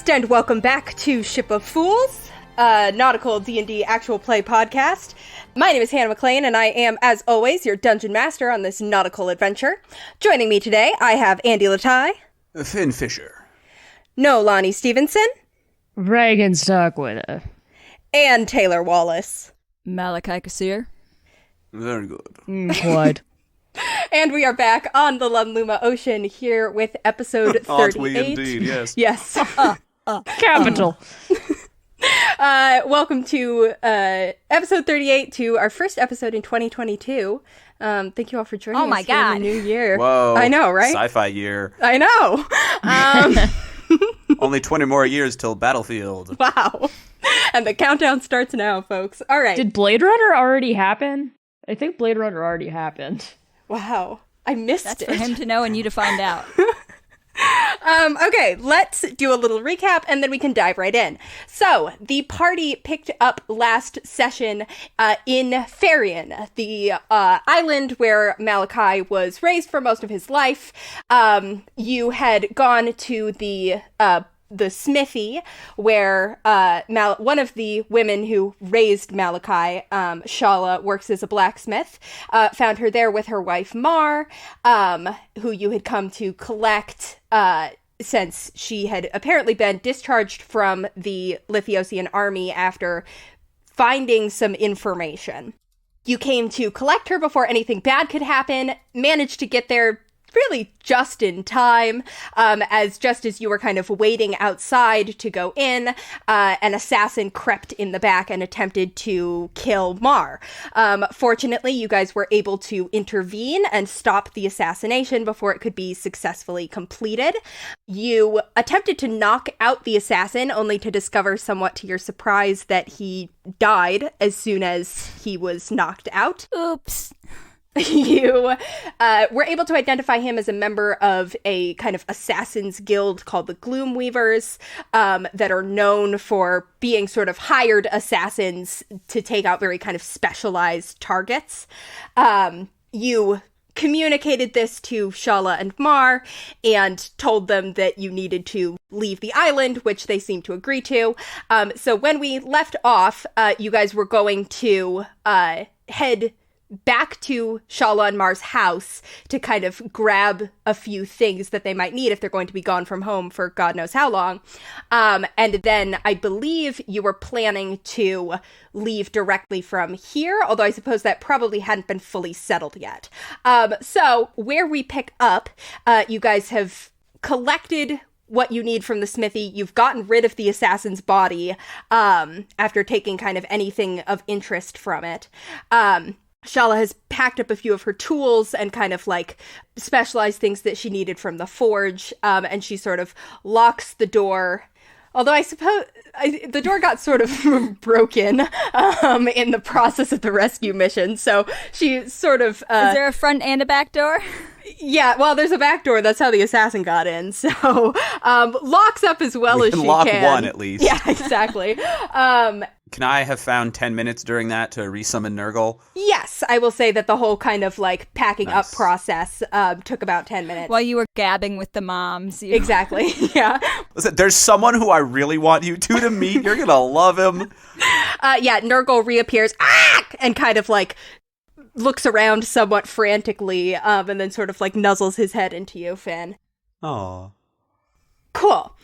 Greetings and welcome back to Ship of Fools, nautical D&D actual play podcast. My name is Hannah McLean, and I am, as always, your dungeon master on this nautical adventure. Joining me today, I have Andy Latai. Finn Fisher. No Lonnie Stevenson. Regin Starkwitter. And Taylor Wallace. Malachi Kassir. Very good. Quite. And we are back on the Lunluma Ocean here with episode 38. Aren't we indeed, yes. Yes. Capital. Welcome to episode 38, to our first episode in 2022. Thank you all for joining us here in the new year. Whoa. I know, right? Sci-fi year. I know. Only 20 more years till Battlefield. Wow. And the countdown starts now, folks. All right. Did Blade Runner already happen? I think Blade Runner already happened. Wow. I missed That's it. for him to know and you to find out. Okay, let's do a little recap and then we can dive right in. So, the party picked up last session in Ferrien, the island where Malachi was raised for most of his life. You had gone to the smithy where one of the women who raised Malachi, Shala, works as a blacksmith, found her there with her wife Mar, who you had come to collect since she had apparently been discharged from the Lithiosian army after finding some information. You came to collect her before anything bad could happen, managed to get there really just in time, just as you were kind of waiting outside to go in, an assassin crept in the back and attempted to kill Mar. Fortunately, you guys were able to intervene and stop the assassination before it could be successfully completed. You attempted to knock out the assassin, only to discover, somewhat to your surprise, that he died as soon as he was knocked out. Oops. You were able to identify him as a member of a kind of assassins guild called the Gloomweavers, that are known for being sort of hired assassins to take out very kind of specialized targets. You communicated this to Shala and Mar and told them that you needed to leave the island, which they seemed to agree to. So when we left off, you guys were going to head back to Shala and Mar's house to kind of grab a few things that they might need if they're going to be gone from home for God knows how long. And then I believe you were planning to leave directly from here, although I suppose that probably hadn't been fully settled yet. So where we pick up, you guys have collected what you need from the smithy. You've gotten rid of the assassin's body after taking kind of anything of interest from it. Shala has packed up a few of her tools and kind of like specialized things that she needed from the forge, and she sort of locks the door. Although I suppose the door got sort of broken in the process of the rescue mission, so she sort of... Is there a front and a back door? Yeah, well, there's a back door. That's how the assassin got in. So locks up as well as she can. Lock one, at least. Yeah, exactly. Can I have found 10 minutes during that to resummon Nurgle? Yes, I will say that the whole kind of like packing up process took about 10 minutes. While you were gabbing with the moms. Exactly, yeah. Listen, there's someone who I really want you two to meet. You're gonna love him. Yeah, Nurgle reappears, and kind of like looks around somewhat frantically, and then sort of like nuzzles his head into you, Finn. Aww. Cool.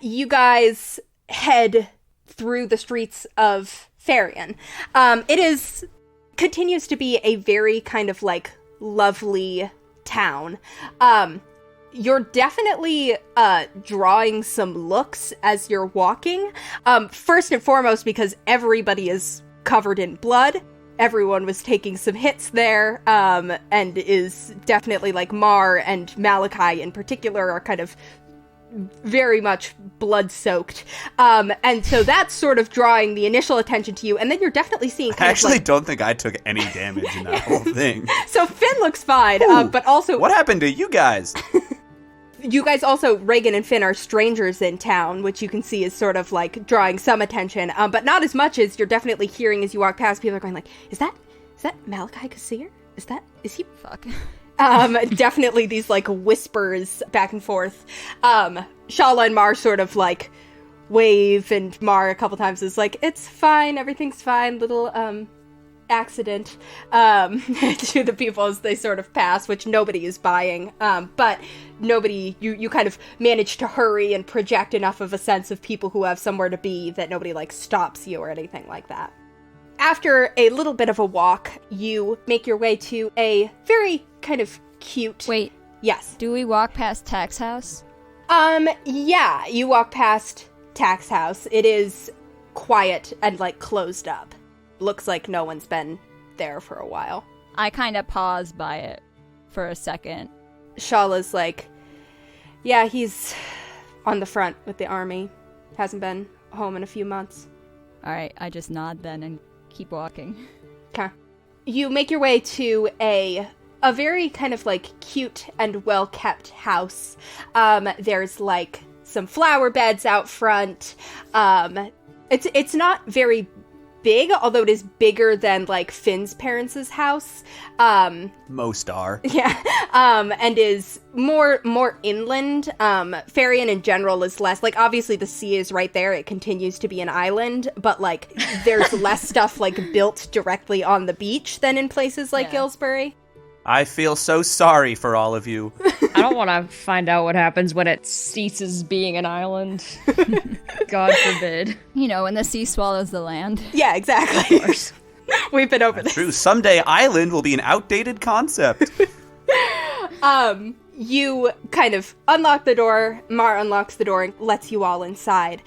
You guys head through the streets of Ferrien. It continues to be a very kind of like lovely town. You're definitely drawing some looks as you're walking. First and foremost, because everybody is covered in blood. Everyone was taking some hits there, and is definitely like Mar and Malachi in particular are kind of very much blood-soaked. And so that's sort of drawing the initial attention to you, and then you're definitely seeing I actually don't think I took any damage in that whole thing. So Finn looks fine, but also... What happened to you guys? You guys also, Regin and Finn, are strangers in town, which you can see is sort of like drawing some attention, but not as much as you're definitely hearing as you walk past. People are going like, is that Malachi Kassir? Is he... Fuck. Definitely these, like, whispers back and forth. Shala and Mar sort of, like, wave, and Mar a couple times is like, it's fine, everything's fine, little, accident, to the people as they sort of pass, which nobody is buying. But nobody, you kind of manage to hurry and project enough of a sense of people who have somewhere to be that nobody, like, stops you or anything like that. After a little bit of a walk, you make your way to a very kind of cute... Wait. Yes. Do we walk past Tack's house? Yeah, you walk past Tack's house. It is quiet and, like, closed up. Looks like no one's been there for a while. I kind of pause by it for a second. Shala's like, yeah, he's on the front with the army. Hasn't been home in a few months. Alright, I just nod then and keep walking. Okay. You make your way to a very kind of, like, cute and well-kept house. There's, like, some flower beds out front. It's not very big, although it is bigger than, like, Finn's parents' house. Most are. Yeah. And is more inland. Ferrien in general is less, like, obviously the sea is right there. It continues to be an island, but, like, there's less stuff, like, built directly on the beach than in places like Gillsbury. I feel so sorry for all of you. I don't want to find out what happens when it ceases being an island. God forbid. You know, when the sea swallows the land. Yeah, exactly. Of course. We've been over this. True, someday island will be an outdated concept. You kind of unlock the door, Mar unlocks the door and lets you all inside.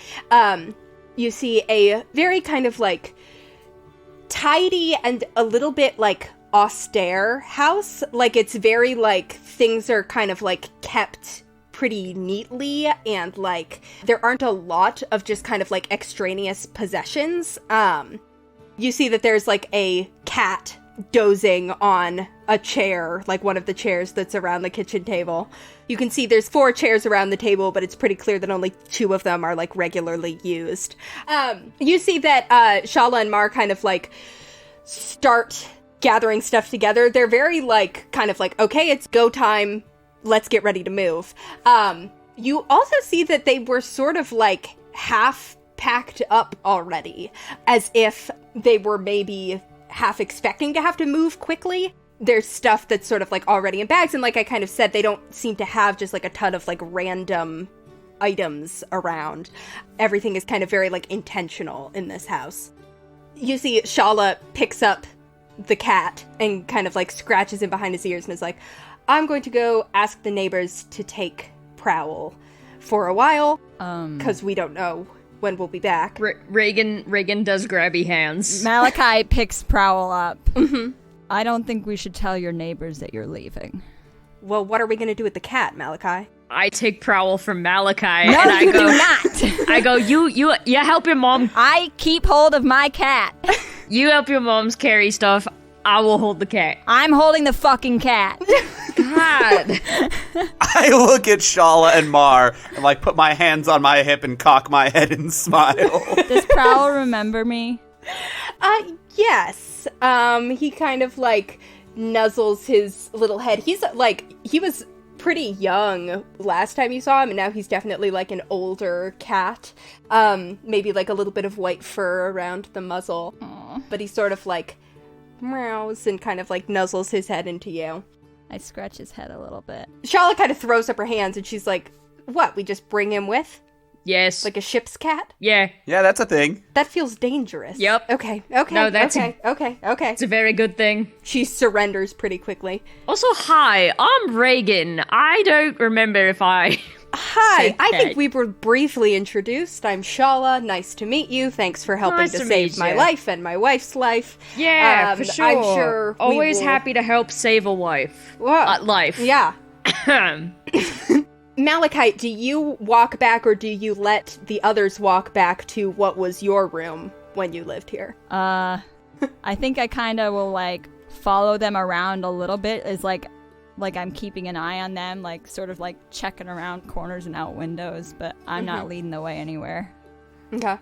You see a very kind of, like, tidy and a little bit, like, austere house. Like, it's very, like, things are kind of, like, kept pretty neatly, and, like, there aren't a lot of just kind of, like, extraneous possessions. You see that there's, like, a cat dozing on a chair, like one of the chairs that's around the kitchen table. You can see there's 4 chairs around the table, but it's pretty clear that only 2 of them are, like, regularly used. You see that Shala and Mar kind of, like, start gathering stuff together. They're very, like, kind of like, okay, it's go time, let's get ready to move. You also see that they were sort of, like, half packed up already, as if they were maybe half expecting to have to move quickly. There's stuff that's sort of, like, already in bags, and like I kind of said, they don't seem to have just, like, a ton of, like, random items around. Everything is kind of very, like, intentional in this house. You see Shala picks up the cat and kind of, like, scratches him behind his ears and is like, I'm going to go ask the neighbors to take Prowl for a while, because we don't know when we'll be back. Regin does grabby hands. Malachi picks Prowl up. Mm-hmm. I don't think we should tell your neighbors that you're leaving. Well, what are we going to do with the cat, Malachi? I take Prowl from Malachi, no, and I you go, do not! I go, you help your mom. I keep hold of my cat. You help your moms carry stuff. I will hold the cat. I'm holding the fucking cat. God. I look at Shala and Mar and, like, put my hands on my hip and cock my head and smile. Does Prowl remember me? Yes. He kind of, like, nuzzles his little head. He's, like, he was pretty young last time you saw him, and now he's definitely, like, an older cat. Maybe, like, a little bit of white fur around the muzzle. Aww. But he sort of, like, meows and kind of, like, nuzzles his head into you. I scratch his head a little bit. Shala kind of throws up her hands, and she's like, what, we just bring him with? Yes. Like a ship's cat? Yeah. Yeah, that's a thing. That feels dangerous. Yep. Okay. No, that's okay. It's a very good thing. She surrenders pretty quickly. Also, hi, I'm Regin. I don't remember if I... Hi, I think we were briefly introduced. I'm Shala. Nice to meet you. Thanks for helping Nice to to save meet my you. life and my wife's life. Yeah, for sure. I'm sure we Always will... happy to help save a wife. Whoa. Life. Yeah. Malachi, do you walk back or do you let the others walk back to what was your room when you lived here? I think I kind of will, like, follow them around a little bit, is like I'm keeping an eye on them, like, sort of, like, checking around corners and out windows, but I'm not leading the way anywhere. Okay.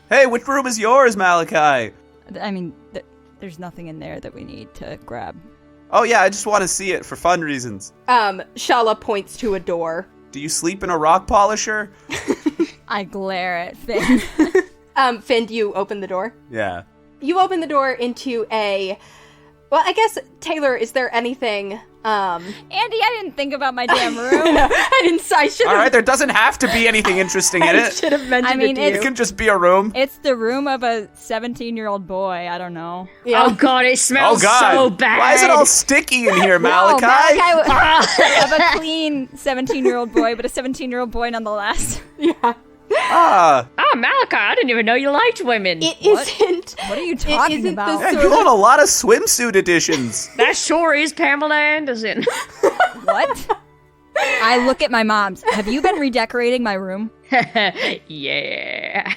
Hey, which room is yours, Malachi? I mean, there's nothing in there that we need to grab. Oh, yeah, I just want to see it for fun reasons. Shala points to a door. Do you sleep in a rock polisher? I glare at Finn. Finn, do you open the door? Yeah. You open the door into well, I guess, Taylor, is there anything, Andy, I didn't think about my damn room. No, I should have. All right, there doesn't have to be anything interesting in I it. should have mentioned it to It you. can just be a room. It's the room of a 17-year-old boy. I don't know. Yeah. Oh god, it smells God. so bad. Why is it all sticky in here, Malachi? No, Malachi of a clean 17-year-old boy, but a 17-year-old boy nonetheless. Yeah. Ah. Oh, Malachi, I didn't even know you liked women. It isn't. What are you talking isn't about? Yeah, the you own a lot of swimsuit editions. That sure is Pamela Anderson. What? I look at my mom's. Have you been redecorating my room? Yeah.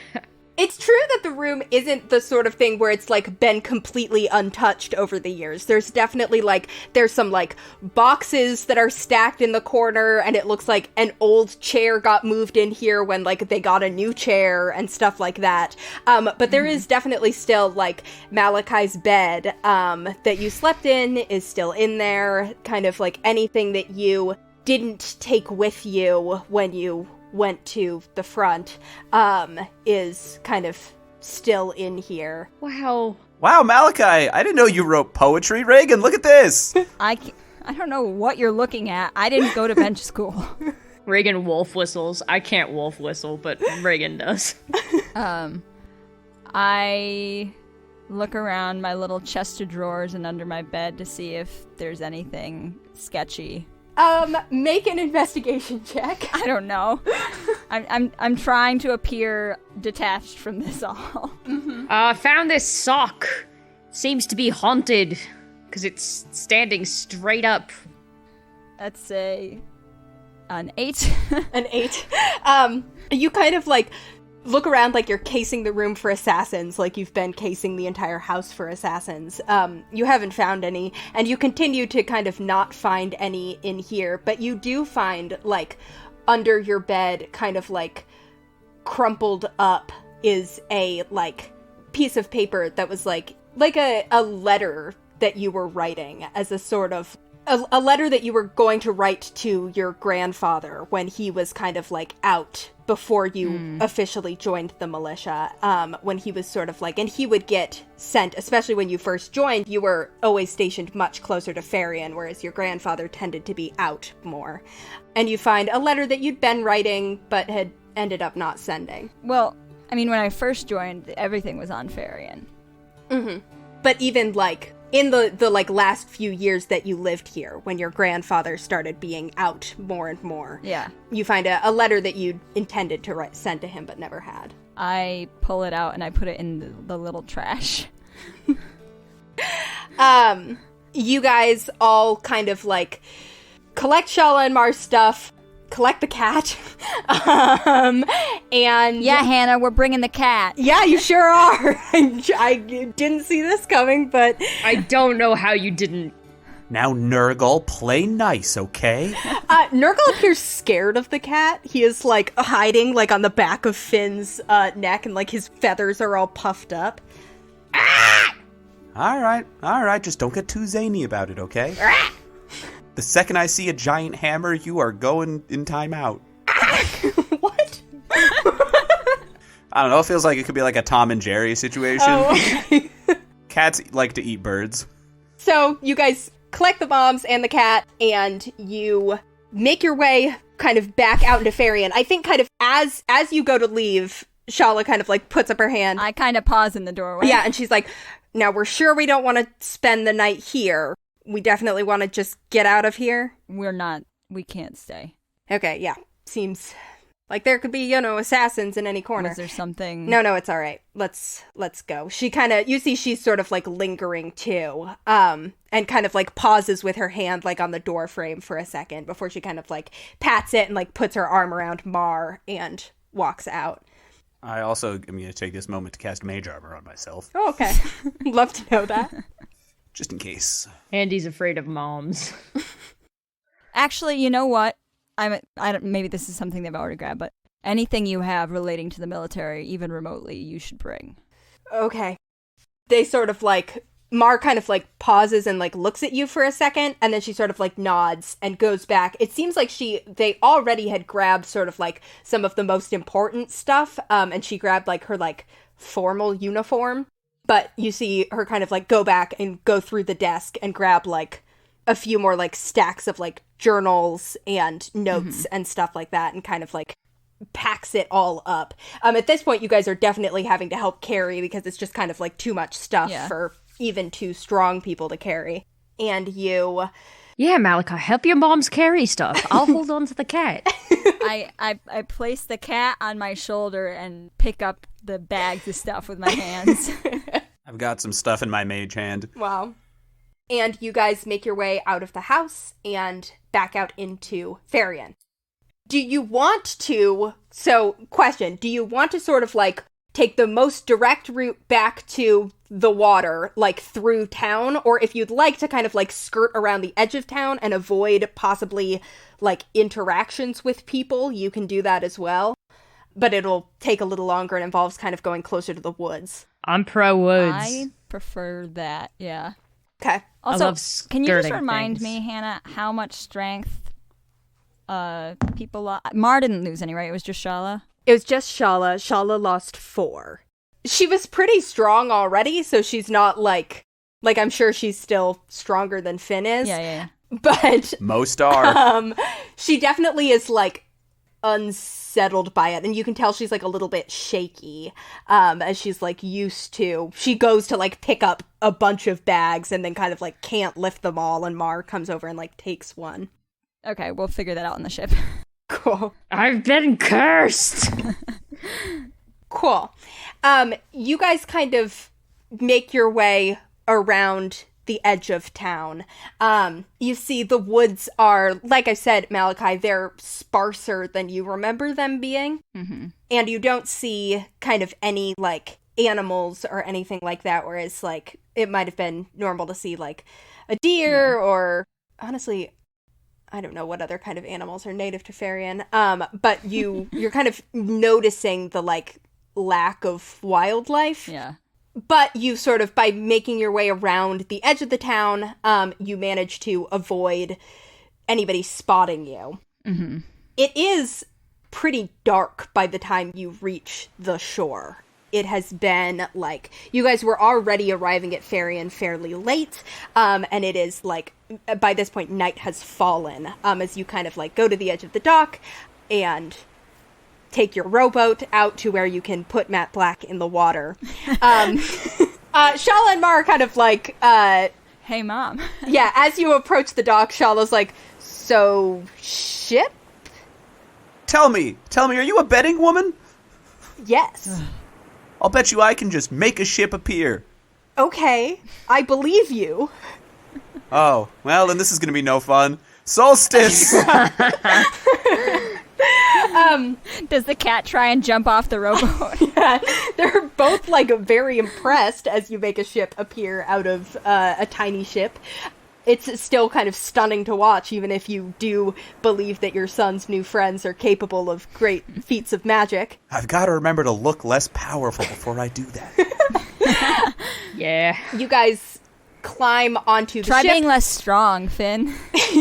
It's true that the room isn't the sort of thing where it's, like, been completely untouched over the years. There's definitely, like, there's some, like, boxes that are stacked in the corner, and it looks like an old chair got moved in here when, like, they got a new chair and stuff like that. But there is definitely still, like, Malachi's bed that you slept in is still in there. Kind of, like, anything that you didn't take with you when you went to the front is kind of still in here. Wow. Wow, Malachi, I didn't know you wrote poetry. Regin, look at this. I don't know what you're looking at. I didn't go to bench school. Regin wolf whistles. I can't wolf whistle, but Regin does. I look around my little chest of drawers and under my bed to see if there's anything sketchy. Make an investigation check. I don't know. I'm trying to appear detached from this all. I found this sock. Seems to be haunted because it's standing straight up. Let's say an 8. An 8. You kind of, like, look around like you're casing the room for assassins, like you've been casing the entire house for assassins. You haven't found any, and you continue to kind of not find any in here, but you do find, like, under your bed, kind of, like, crumpled up is a, like, piece of paper that was, like a letter that you were writing as a sort of a letter that you were going to write to your grandfather when he was kind of, like, out before you officially joined the militia, when he was sort of like, and he would get sent, especially when you first joined, you were always stationed much closer to Ferrien, whereas your grandfather tended to be out more. And you find a letter that you'd been writing, but had ended up not sending. Well, I mean, when I first joined, everything was on Ferrien. Mm-hmm. But even, like, in the like, last few years that you lived here, when your grandfather started being out more and more, Yeah. you find a letter that you intended to send to him but never had. I pull it out and I put it in the little trash. You guys all kind of, like, collect Shala and Mar's stuff, collect the cat, and... Yeah, Hannah, we're bringing the cat. Yeah, you sure are. I didn't see this coming, but... I don't know how you didn't. Now, Nurgle, play nice, okay? Nurgle appears scared of the cat. He is, like, hiding, like, on the back of Finn's neck, and, like, his feathers are all puffed up. All right, just don't get too zany about it, okay? The second I see a giant hammer, you are going in timeout. What? I don't know, it feels like it could be like a Tom and Jerry situation. Oh, okay. Cats like to eat birds. So, you guys collect the bombs and the cat, and you make your way kind of back out into Ferrien. I think kind of as you go to leave, Shala kind of, like, puts up her hand. I kind of pause in the doorway. Yeah, and she's like, now we're sure we don't want to spend the night here. We definitely want to just get out of here. We can't stay. Okay, yeah. Seems like there could be, assassins in any corner. Was there something? No, it's all right. Let's go. She kind of, you see she's sort of, like, lingering too, and kind of, like, pauses with her hand, like, on the door frame for a second before she kind of, like, pats it and, like, puts her arm around Mar and walks out. I also am going to take this moment to cast Mage Armor on myself. Oh, okay. Love to know that. Just in case. Andy's afraid of moms. Actually, you know what? Maybe this is something they've already grabbed, but anything you have relating to the military, even remotely, you should bring. Okay. They sort of, like, Mar kind of like pauses and like looks at you for a second, and then she sort of like nods and goes back. It seems like they already had grabbed sort of like some of the most important stuff, and she grabbed like her like formal uniform. But you see her kind of like go back and go through the desk and grab like a few more like stacks of like journals and notes and stuff like that, and kind of like packs it all up. At this point, you guys are definitely having to help carry because it's just kind of like too much stuff for even 2 strong people to carry. And you... Yeah, Malachi, help your moms carry stuff. I'll hold on to the cat. I place the cat on my shoulder and pick up the bags of stuff with my hands. I've got some stuff in my mage hand. Wow. And you guys make your way out of the house and back out into Ferrien. Do you want to... So, question. Do you want to sort of like take the most direct route back to the water, like through town, or if you'd like to kind of like skirt around the edge of town and avoid possibly like interactions with people, you can do that as well. But it'll take a little longer and involves kind of going closer to the woods. I'm pro woods. I prefer that, yeah. Okay. Also, can you just remind me, Hannah, how much strength people lost? Mar didn't lose any, right? It was just Shala? It was just Shala. Shala lost 4. She was pretty strong already, so she's not like I'm sure she's still stronger than Finn is. Yeah. But most are. She definitely is like unsettled by it, and you can tell she's like a little bit shaky as she's like used to. She goes to like pick up a bunch of bags and then kind of like can't lift them all, and Mar comes over and like takes one. Okay, we'll figure that out on the ship. Cool. I've been cursed. Cool. You guys kind of make your way around the edge of town. You see the woods are, like I said, Malachi, they're sparser than you remember them being. Mm-hmm. And you don't see kind of any, like, animals or anything like that, whereas, like, it might have been normal to see, like, a deer or, honestly, I don't know what other kind of animals are native to Ferrien. But you're kind of noticing the, like, lack of wildlife. Yeah. But you sort of, by making your way around the edge of the town, you manage to avoid anybody spotting you. Mm-hmm. It is pretty dark by the time you reach the shore. It has been, like, you guys were already arriving at Ferrien fairly late, and it is, like, by this point, night has fallen, as you kind of, like, go to the edge of the dock and take your rowboat out to where you can put Matt Black in the water. Shala and Mar are kind of like, hey, Mom. Yeah, as you approach the dock, Shala's like, so, ship? Tell me, are you a betting woman? Yes. I'll bet you I can just make a ship appear. Okay, I believe you. Oh, well, then this is going to be no fun. Solstice! Does the cat try and jump off the rowboat? Yeah, they're both, like, very impressed as you make a ship appear out of a tiny ship. It's still kind of stunning to watch, even if you do believe that your son's new friends are capable of great feats of magic. I've got to remember to look less powerful before I do that. Yeah. You guys climb onto the Try ship. being less strong, Finn.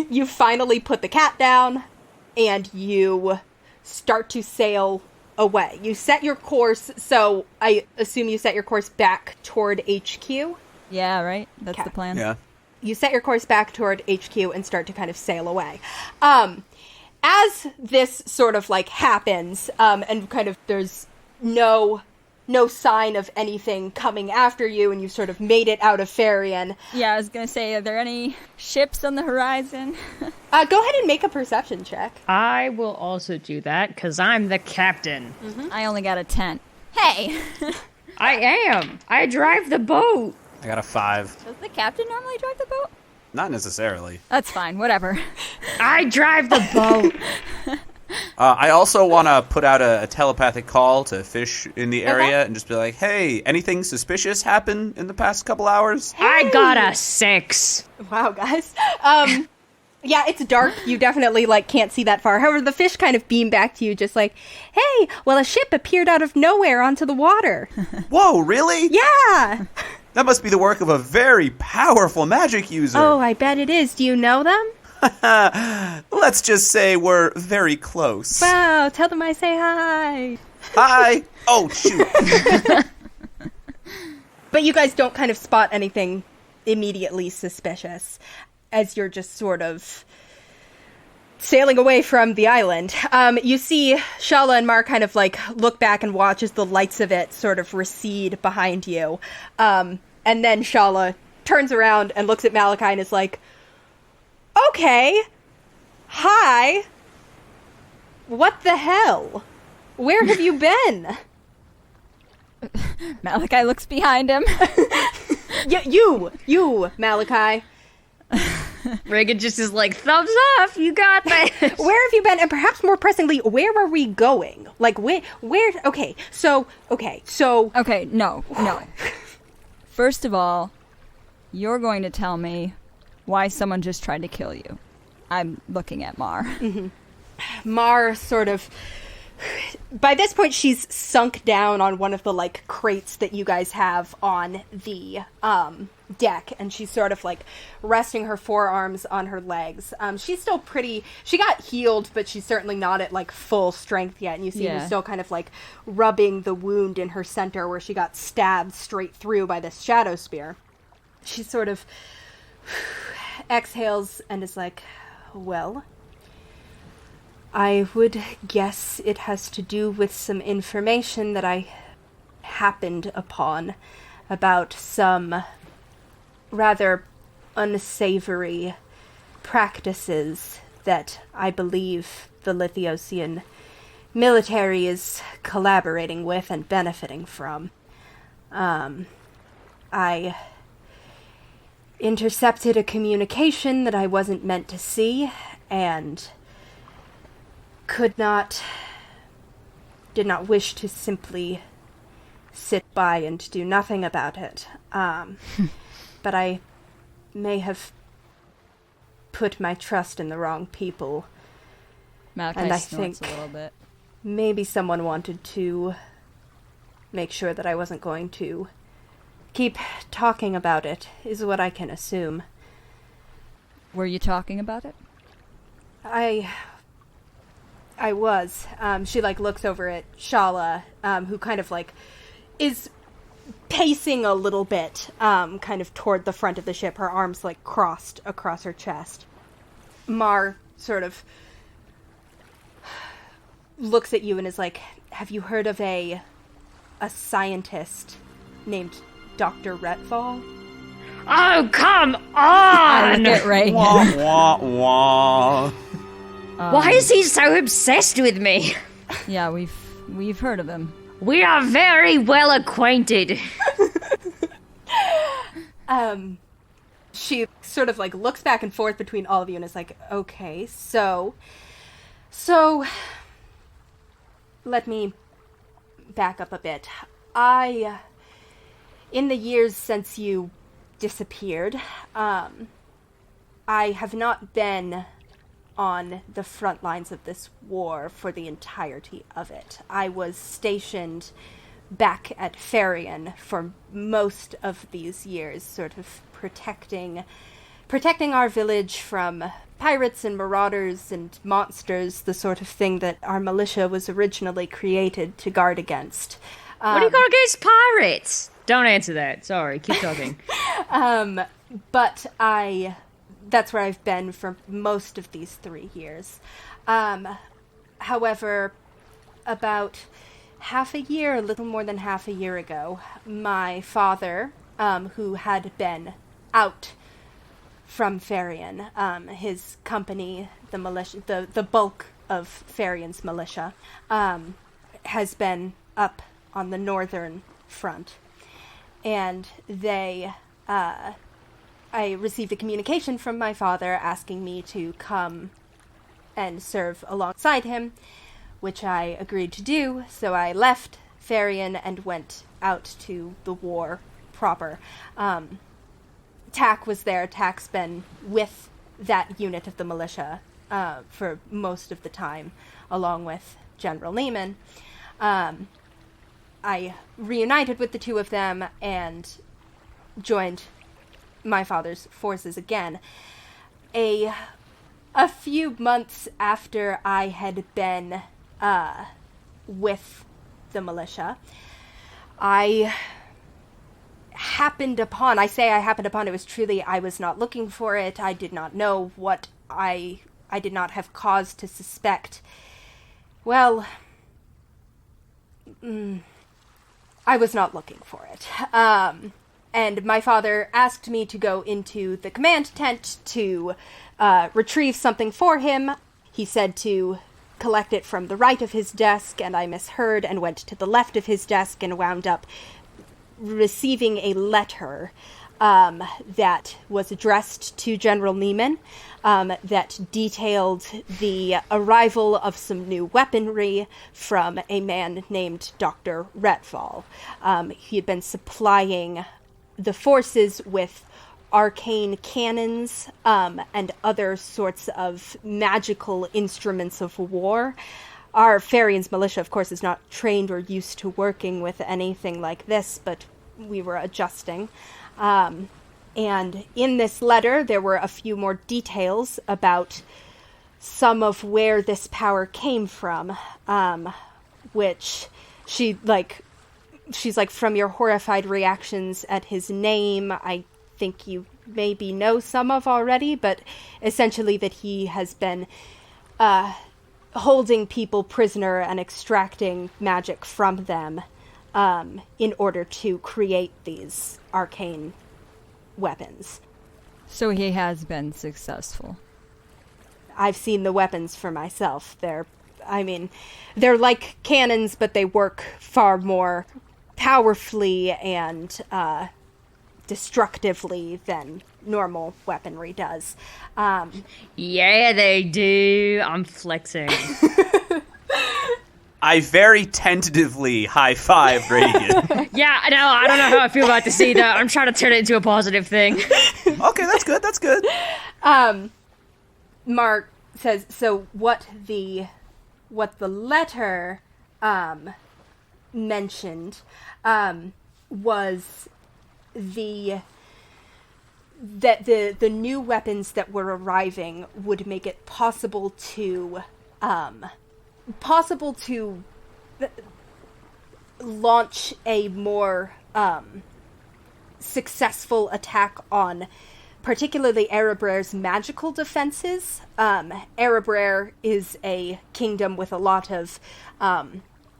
You finally put the cat down, and you start to sail away. You set your course, so I assume you set your course back toward HQ? Yeah, right? That's Okay. the plan. Yeah. You set your course back toward HQ and start to kind of sail away. As this sort of like happens, and kind of there's no sign of anything coming after you, and you've sort of made it out of Ferrien. Yeah, I was going to say, are there any ships on the horizon? Go ahead and make a perception check. I will also do that, because I'm the captain. I only got a 10. Hey! I am. I drive the boat. I got a 5. Does the captain normally drive the boat? Not necessarily. That's fine, whatever. I drive the boat. I also want to put out a telepathic call to fish in the area and just be like, hey, anything suspicious happen in the past couple hours? I got a 6. Wow, guys. Yeah, it's dark. You definitely, like, can't see that far. However, the fish kind of beam back to you just like, hey, well, a ship appeared out of nowhere onto the water. Whoa, really? Yeah! That must be the work of a very powerful magic user. Oh, I bet it is. Do you know them? Let's just say we're very close. Wow, tell them I say hi. Hi. Oh, shoot. But you guys don't kind of spot anything immediately suspicious as you're just sort of sailing away from the island. You see Shala and Mar kind of like look back and watch as the lights of it sort of recede behind you. And then Shala turns around and looks at Malachi and is like, okay, hi. What the hell? Where have you been? Malachi looks behind him. You, Malachi. Regin just is like, thumbs up, you got this. Where have you been? And perhaps more pressingly, where are we going? Like, where, okay, so. Okay, no. First of all, you're going to tell me why someone just tried to kill you. I'm looking at Mar. Mm-hmm. Mar sort of, by this point, she's sunk down on one of the, like, crates that you guys have on the, deck, and she's sort of, like, resting her forearms on her legs. She's still she got healed, but she's certainly not at, like, full strength yet, and you see her still kind of, like, rubbing the wound in her center where she got stabbed straight through by this shadow spear. She sort of exhales and is like, well, I would guess it has to do with some information that I happened upon about some rather unsavory practices that I believe the Lithiosian military is collaborating with and benefiting from. I intercepted a communication that I wasn't meant to see, and did not wish to simply sit by and do nothing about it. But I may have put my trust in the wrong people. Malachi and I snorts think a little bit. maybe someone wanted to make sure that I wasn't going to keep talking about it, is what I can assume. Were you talking about it? I was. She, like, looks over at Shala, who kind of, like, is pacing a little bit, kind of toward the front of the ship, her arms, like, crossed across her chest. Mar sort of looks at you and is like, have you heard of a scientist named Dr. Retval? Oh, come I on! look at Ray. Wah, wah, wah. Why is he so obsessed with me? Yeah, we've heard of him. We are very well acquainted. She sort of, like, looks back and forth between all of you and is like, okay, so let me back up a bit. In the years since you disappeared, I have not been on the front lines of this war for the entirety of it. I was stationed back at Ferrien for most of these years, sort of protecting our village from pirates and marauders and monsters, the sort of thing that our militia was originally created to guard against. What do you got against pirates? Don't answer that. Sorry, keep talking. But that's where I've been for most of these 3 years. However, about a little more than half a year ago, my father, who had been out from Ferrien, his company, the militia, the bulk of Ferrien's militia, has been up on the northern front. And I received a communication from my father asking me to come and serve alongside him, which I agreed to do, so I left Ferrien and went out to the war proper. Tack was there. Tack's been with that unit of the militia for most of the time, along with General Lehman. I reunited with the two of them, and joined my father's forces again. A few months after I had been with the militia, I happened upon, it was truly, I was not looking for it, I did not know what I did not have cause to suspect. Well, I was not looking for it. And my father asked me to go into the command tent to retrieve something for him. He said to collect it from the right of his desk, and I misheard and went to the left of his desk and wound up receiving a letter that was addressed to General Neiman that detailed the arrival of some new weaponry from a man named Dr. Retval. He had been supplying the forces with arcane cannons and other sorts of magical instruments of war. Our Ferrien's militia, of course, is not trained or used to working with anything like this, but we were adjusting. And in this letter, there were a few more details about some of where this power came from, which she's like, from your horrified reactions at his name, I think you maybe know some of already, but essentially that he has been holding people prisoner and extracting magic from them in order to create these arcane weapons. So he has been successful. I've seen the weapons for myself. They're like cannons, but they work far more powerfully and destructively than normal weaponry does. Yeah, they do. I'm flexing. I very tentatively high-five Regin. Yeah, I know. I don't know how I feel about this either. I'm trying to turn it into a positive thing. Okay, that's good. Mark says, so what the letter mentioned was that the new weapons that were arriving would make it possible to launch a more successful attack on particularly Erebraer's magical defenses. Erebraer is a kingdom with a lot of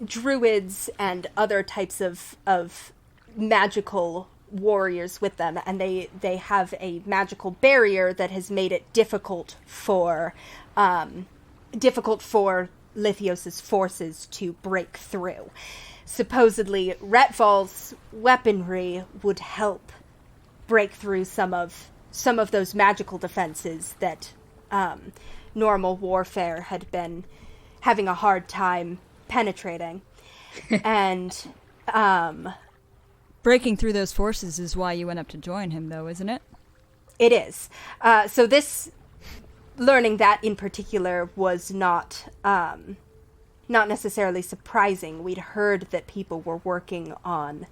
druids and other types of magical warriors with them, and they have a magical barrier that has made it difficult for Lithios's forces to break through. Supposedly, Retval's weaponry would help break through some of those magical defenses that normal warfare had been having a hard time penetrating. And breaking through those forces is why you went up to join him, though, isn't it? It is. So this, learning that in particular was not necessarily surprising. We'd heard that people were working on...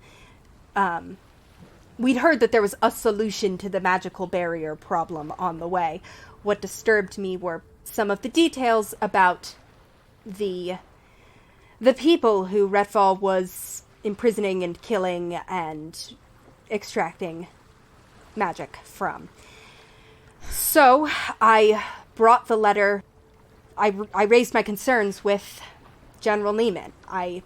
we'd heard that there was a solution to the magical barrier problem on the way. What disturbed me were some of the details about the people who Retval was imprisoning and killing and extracting magic from. So I brought the letter. I raised my concerns with General Neiman. I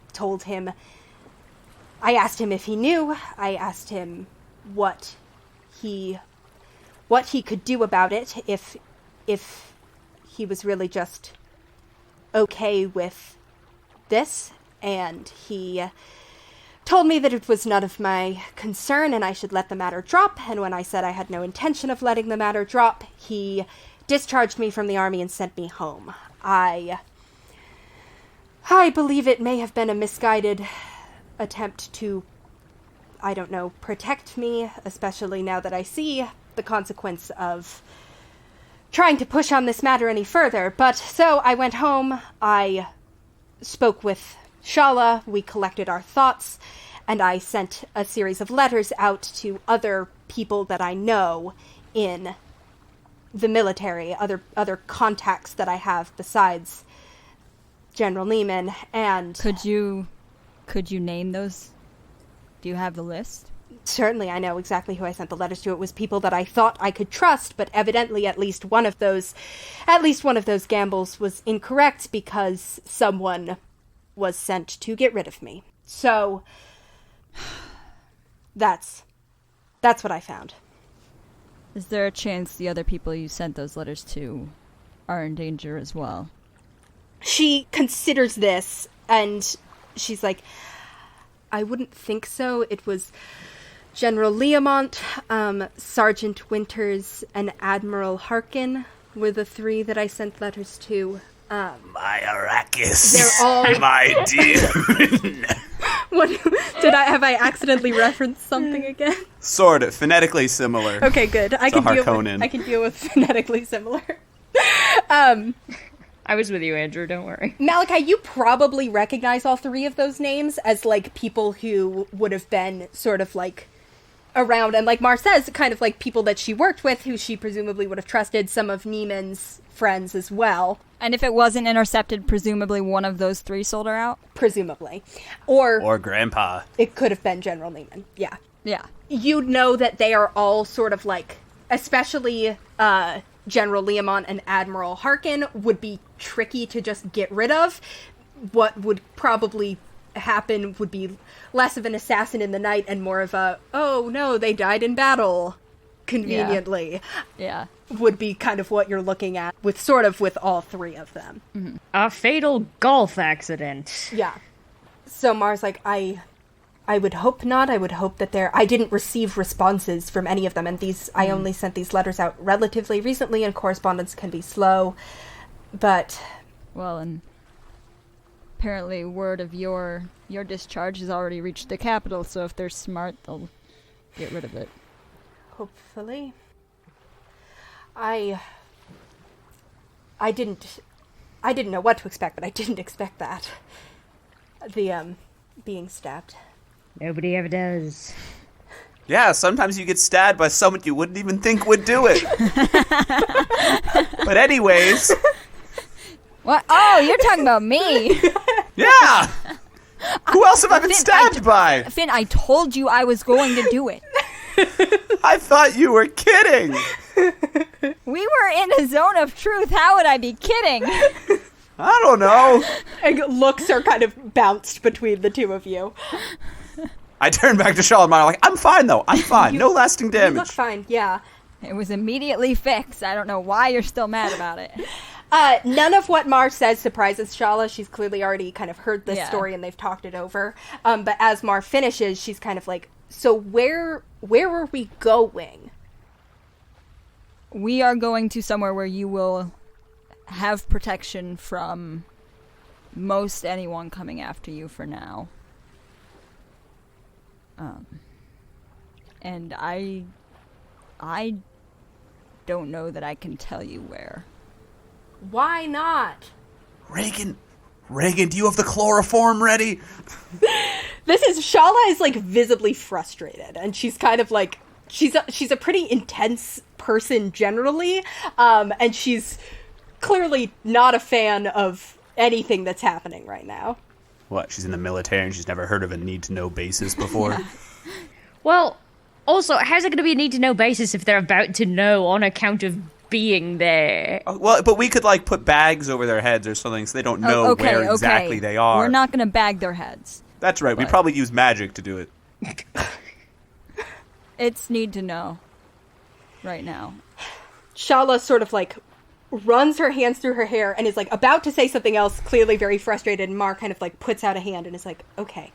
asked him if he knew. I asked him what he could do about it, if he was really just okay with this, and he told me that it was none of my concern and I should let the matter drop. And when I said I had no intention of letting the matter drop, he discharged me from the army and sent me home. I believe it may have been a misguided attempt to, I don't know, protect me, especially now that I see the consequence of trying to push on this matter any further. But so I went home, I spoke with Shala, we collected our thoughts, and I sent a series of letters out to other people that I know in the military, other contacts that I have besides General Lehman, and... Could you name those? Do you have the list? Certainly, I know exactly who I sent the letters to. It was people that I thought I could trust, but evidently at least one of those gambles was incorrect because someone was sent to get rid of me. So, that's what I found. Is there a chance the other people you sent those letters to are in danger as well? She considers this, and she's like, I wouldn't think so. It was General Leomont, Sergeant Winters, and Admiral Harkin were the three that I sent letters to. My Arrakis. They're all... My demon. What, have I accidentally referenced something again? Sort of. Phonetically similar. Okay, good. I can deal with phonetically similar. I was with you, Andrew, don't worry. Malachi, you probably recognize all three of those names as, like, people who would have been sort of, like, around, and like Mar says, kind of like people that she worked with, who she presumably would have trusted, some of Neiman's friends as well. And if it wasn't intercepted, presumably one of those three sold her out? Presumably. Or Grandpa. It could have been General Neiman, yeah. Yeah. You'd know that they are all sort of like, especially General Leomont and Admiral Harkin would be tricky to just get rid of. What would probably happen would be less of an assassin in the night and more of a, oh no, they died in battle, conveniently. Yeah. Would be kind of what you're looking at with all three of them. Mm-hmm. A fatal golf accident. Yeah. So Mar's like, I would hope not. I would hope that I didn't receive responses from any of them, and I only sent these letters out relatively recently, and correspondence can be slow, but... Well, and apparently word of your discharge has already reached the capital, so if they're smart, they'll get rid of it. Hopefully. I didn't know what to expect, but I didn't expect that. The, being stabbed. Nobody ever does. Yeah, sometimes you get stabbed by someone you wouldn't even think would do it. But anyways... What? Oh, you're talking about me. Yeah! Who else have I been stabbed by? Finn, I told you I was going to do it. I thought you were kidding. We were in a zone of truth. How would I be kidding? I don't know. And looks are kind of bounced between the two of you. I turn back to Shaw and Mara like, I'm fine though. I'm fine. No lasting damage. You look fine, yeah. It was immediately fixed. I don't know why you're still mad about it. None of what Mar says surprises Shala. She's clearly already kind of heard this story and they've talked it over. But as Mar finishes, she's kind of like, so where are we going? We are going to somewhere where you will have protection from most anyone coming after you for now. And I don't know that I can tell you where. Why not? Regin, do you have the chloroform ready? Shala is like visibly frustrated, and she's kind of like, she's a pretty intense person generally, and she's clearly not a fan of anything that's happening right now. What, she's in the military and she's never heard of a need-to-know basis before? Well, also, how's it going to be a need-to-know basis if they're about to know on account of being there? Well, but we could, like, put bags over their heads or something so they don't know where exactly they are. We're not going to bag their heads. That's right. We probably use magic to do it. It's need to know right now. Shala sort of, like, runs her hands through her hair and is, like, about to say something else, clearly very frustrated, and Mar kind of, like, puts out a hand and is like, okay.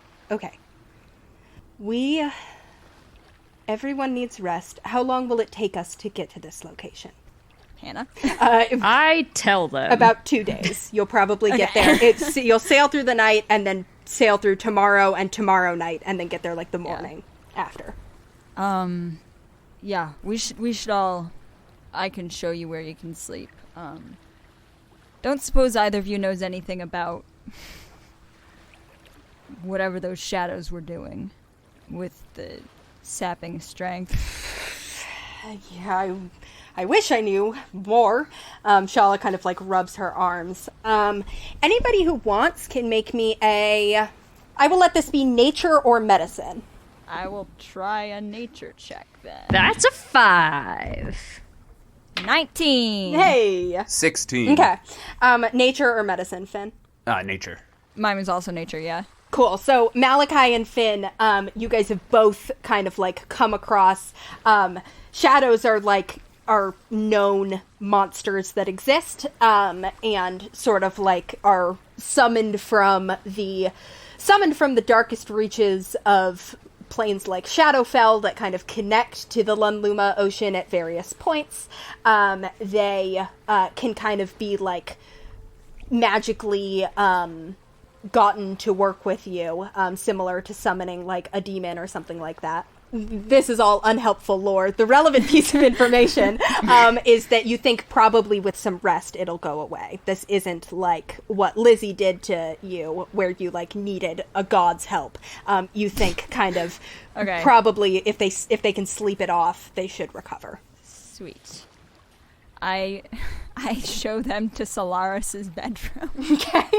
Everyone needs rest. How long will it take us to get to this location? Hannah? I tell them. About 2 days. You'll probably get there. You'll sail through the night and then sail through tomorrow and tomorrow night and then get there, like, the morning after. Yeah, we should all... I can show you where you can sleep. Don't suppose either of you knows anything about whatever those shadows were doing. with the sapping strength. Yeah, I wish I knew more. Shala kind of like rubs her arms. Anybody who wants can make me I will let this be nature or medicine. I will try a nature check then. That's a 5. 19. Hey. 16. Okay. Nature or medicine, Finn? Nature. Mine was also nature, yeah. Cool. So Malachi and Finn, you guys have both kind of like come across shadows are known monsters that exist, and sort of like are summoned from the darkest reaches of plains like Shadowfell that kind of connect to the Lunluma Ocean at various points. They can kind of be like magically gotten to work with you, similar to summoning like a demon or something like that. This is all unhelpful lore. The relevant piece of information is that you think probably with some rest it'll go away. This isn't like what Lizzie did to you, where you like needed a god's help. You think kind of probably if they can sleep it off, they should recover. Sweet. I show them to Solaris's bedroom. Okay.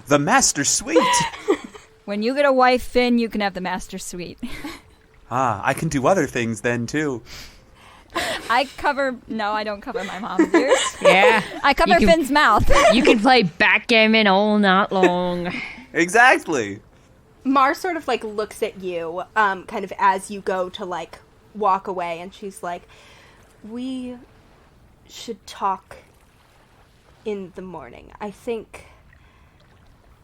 The master suite. When you get a wife, Finn, you can have the master suite. I can do other things then, too. I don't cover my mom's ears. Yeah. I cover Finn's mouth. You can play backgammon all night long. Exactly. Mar sort of like looks at you, kind of as you go to like walk away, and she's like, we should talk in the morning. I think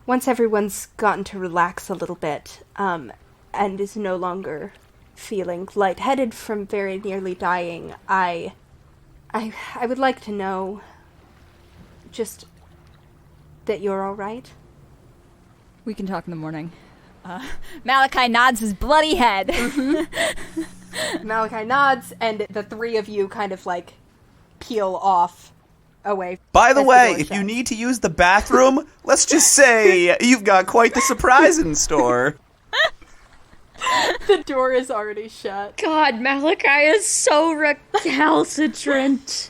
once everyone's gotten to relax a little bit, and is no longer feeling lightheaded from very nearly dying, I would like to know just that you're all right. We can talk in the morning. Malachi nods his bloody head. Mm-hmm. Malachi nods, and the three of you kind of like peel off away. By the way, if you need to use the bathroom, let's just say you've got quite the surprise in store. The door is already shut. God, Malachi is so recalcitrant.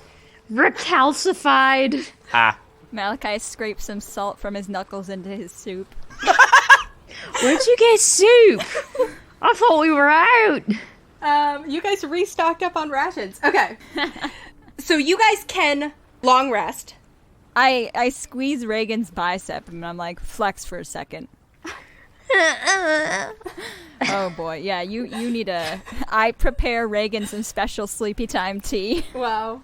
Recalcified. Ah. Malachi scrapes some salt from his knuckles into his soup. Where'd you get soup? I thought we were out. You guys restocked up on rations. Okay. So you guys can long rest. I squeeze Regin's bicep and I'm like, flex for a second. Oh boy, yeah, you need I prepare Regin some special sleepy time tea. Wow.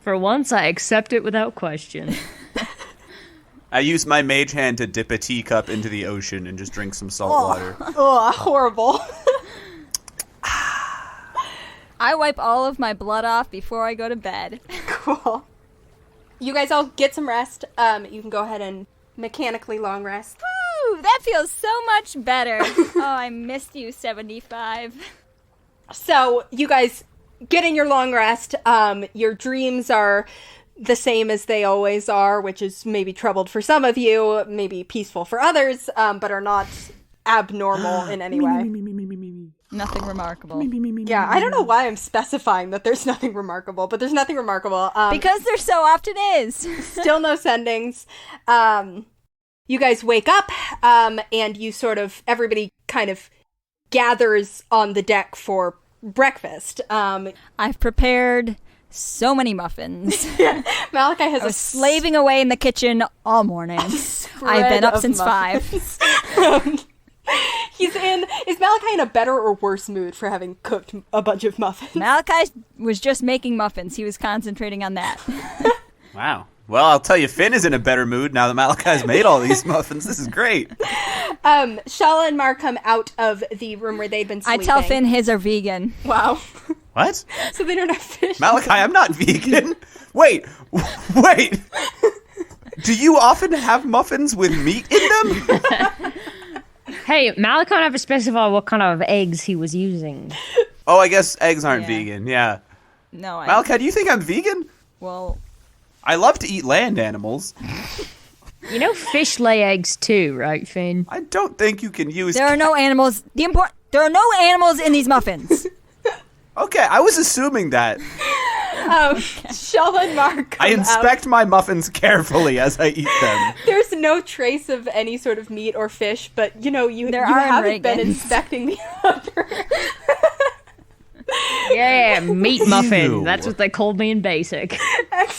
For once, I accept it without question. I use my mage hand to dip a teacup into the ocean and just drink some salt water. Oh, horrible. I wipe all of my blood off before I go to bed. Cool. You guys all get some rest. You can go ahead and mechanically long rest. Woo, that feels so much better. Oh, I missed you, 75. So you guys get in your long rest. Your dreams are the same as they always are, which is maybe troubled for some of you, maybe peaceful for others, but are not abnormal in any way. Nothing remarkable. Yeah, I don't know why I'm specifying that there's nothing remarkable, but there's nothing remarkable. Because there so often is. Still no sendings. You guys wake up, and you sort of, everybody kind of gathers on the deck for breakfast. I've prepared so many muffins. Yeah. Malachi has I was slaving away in the kitchen all morning. I've been up since muffins. 5. Is Malachi in a better or worse mood for having cooked a bunch of muffins? Malachi was just making muffins. He was concentrating on that. Wow. Well, I'll tell you, Finn is in a better mood now that Malachi's made all these muffins. This is great. Shala and Mar come out of the room where they'd been sleeping. I tell Finn his are vegan. Wow. What? So they don't have fish. Malachi, I'm not vegan. Wait. Do you often have muffins with meat in them? Hey, Malachi never specified what kind of eggs he was using. Oh, I guess eggs aren't vegan, yeah. No, Malachi, do you think I'm vegan? Well, I love to eat land animals. You know fish lay eggs too, right, Finn? I don't think you can use... There are no animals. There are no animals in these muffins. Okay, I was assuming that. Shala and Mark come I inspect my muffins carefully as I eat them. There's no trace of any sort of meat or fish, but, you There are haven't been Regins. inspecting the other. Yeah, meat muffin. Ew. That's what they called me in basic.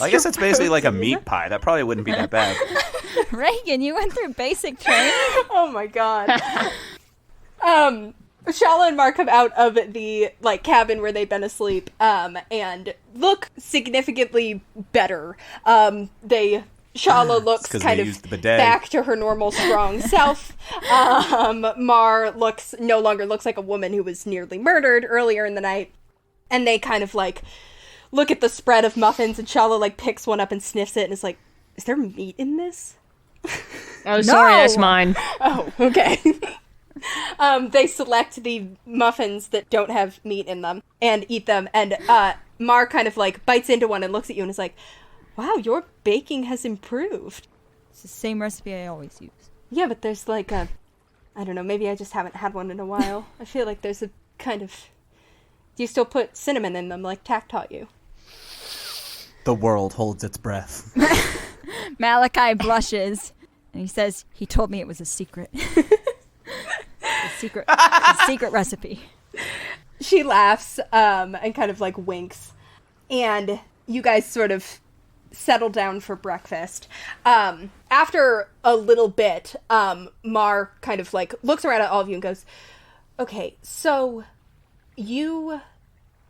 I guess it's basically like a meat pie. That probably wouldn't be that bad. Reagan, you went through basic training? Oh my god. Shala and Mark come out of the cabin where they've been asleep, and look significantly better. Shala looks 'cause kind they of used the bidet. back to her normal strong self. Mar no longer looks like a woman who was nearly murdered earlier in the night. And they kind of look at the spread of muffins, and Shala picks one up and sniffs it and is like, "Is there meat in this?" Oh, sorry, that's mine. Oh, okay. They select the muffins that don't have meat in them and eat them, and Mar kind of bites into one and looks at you and is like, "Wow, your baking has improved." It's the same recipe I always use. Yeah, but there's I don't know, maybe I just haven't had one in a while. I feel like there's a kind of... Do you still put cinnamon in them like Tack taught you? The world holds its breath. Malachi blushes, and he says, he told me it was a secret. a secret recipe. She laughs and kind of winks, and you guys sort of settle down for breakfast. After a little bit, Mar kind of looks around at all of you and goes, "Okay, so you,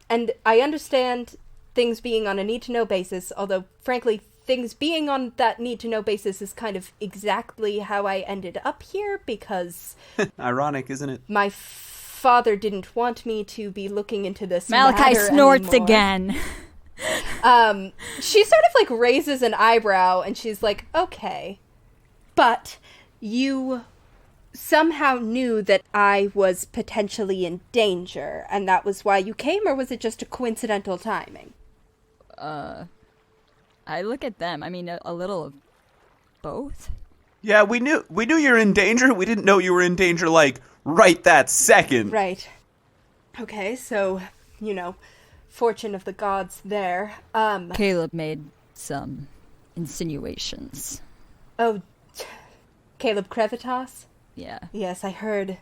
and I understand things being on a need-to-know basis, although frankly things being on that need-to-know basis is kind of exactly how I ended up here, because Ironic, isn't it? my father didn't want me to be looking into this Malachi matter snorts anymore." again. She sort of raises an eyebrow and she's like, "Okay, but you somehow knew that I was potentially in danger, and that was why you came, or was it just a coincidental timing?" I look at them. I mean, a little of both. Yeah, we knew you were in danger. We didn't know you were in danger right that second. Right. Okay, so, fortune of the gods there. Caleb made some insinuations. Oh, Caleb Crevitas? Yeah. Yes, I heard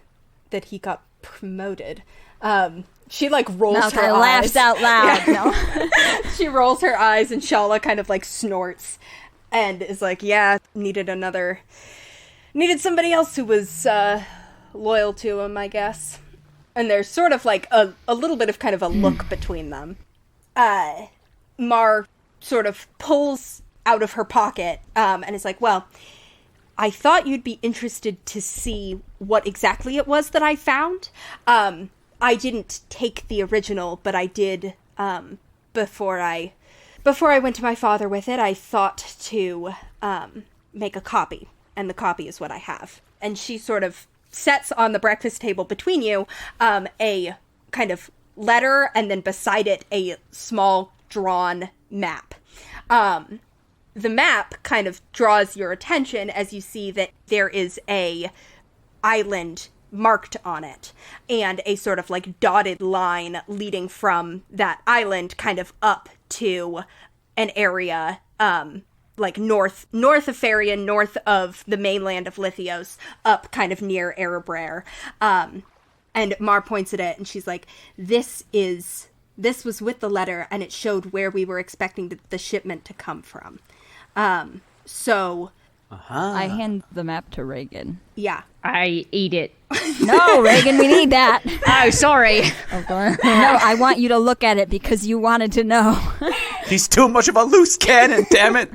that he got promoted. She rolls Malachi her laughs eyes. out loud. No. She rolls her eyes, and Shala kind of snorts and is like, "Yeah, needed somebody else who was loyal to him, I guess." And there's sort of a little bit of kind of a look between them. Mar sort of pulls out of her pocket and is like, "Well, I thought you'd be interested to see what exactly it was that I found. I didn't take the original, but I did, before I went to my father with it, I thought to, make a copy, and the copy is what I have." And she sort of sets on the breakfast table between you, a kind of letter, and then beside it, a small drawn map. The map kind of draws your attention as you see that there is a island marked on it, and a sort of dotted line leading from that island kind of up to an area north of Ferrien, north of the mainland of Lithios, up kind of near Erebraer. And Mar points at it and she's like, this was with the letter, and it showed where we were expecting the shipment to come from. So I hand the map to Regin. yeah. I eat it. No, Regin, we need that. Oh, sorry. No, I want you to look at it because you wanted to know. He's too much of a loose cannon, damn it.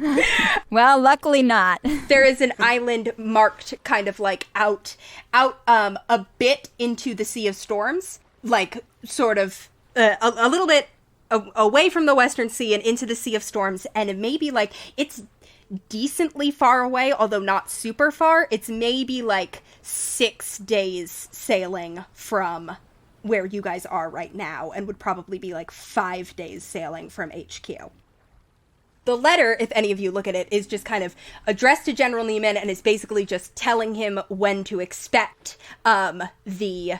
Well, luckily not. There is an island marked kind of out a bit into the Sea of Storms, sort of a little bit away from the Western Sea and into the Sea of Storms, and it may be it's decently far away, although not super far. It's maybe 6 days sailing from where you guys are right now, and would probably be 5 days sailing from HQ. The letter, if any of you look at it, is just kind of addressed to General Neiman and is basically just telling him when to expect the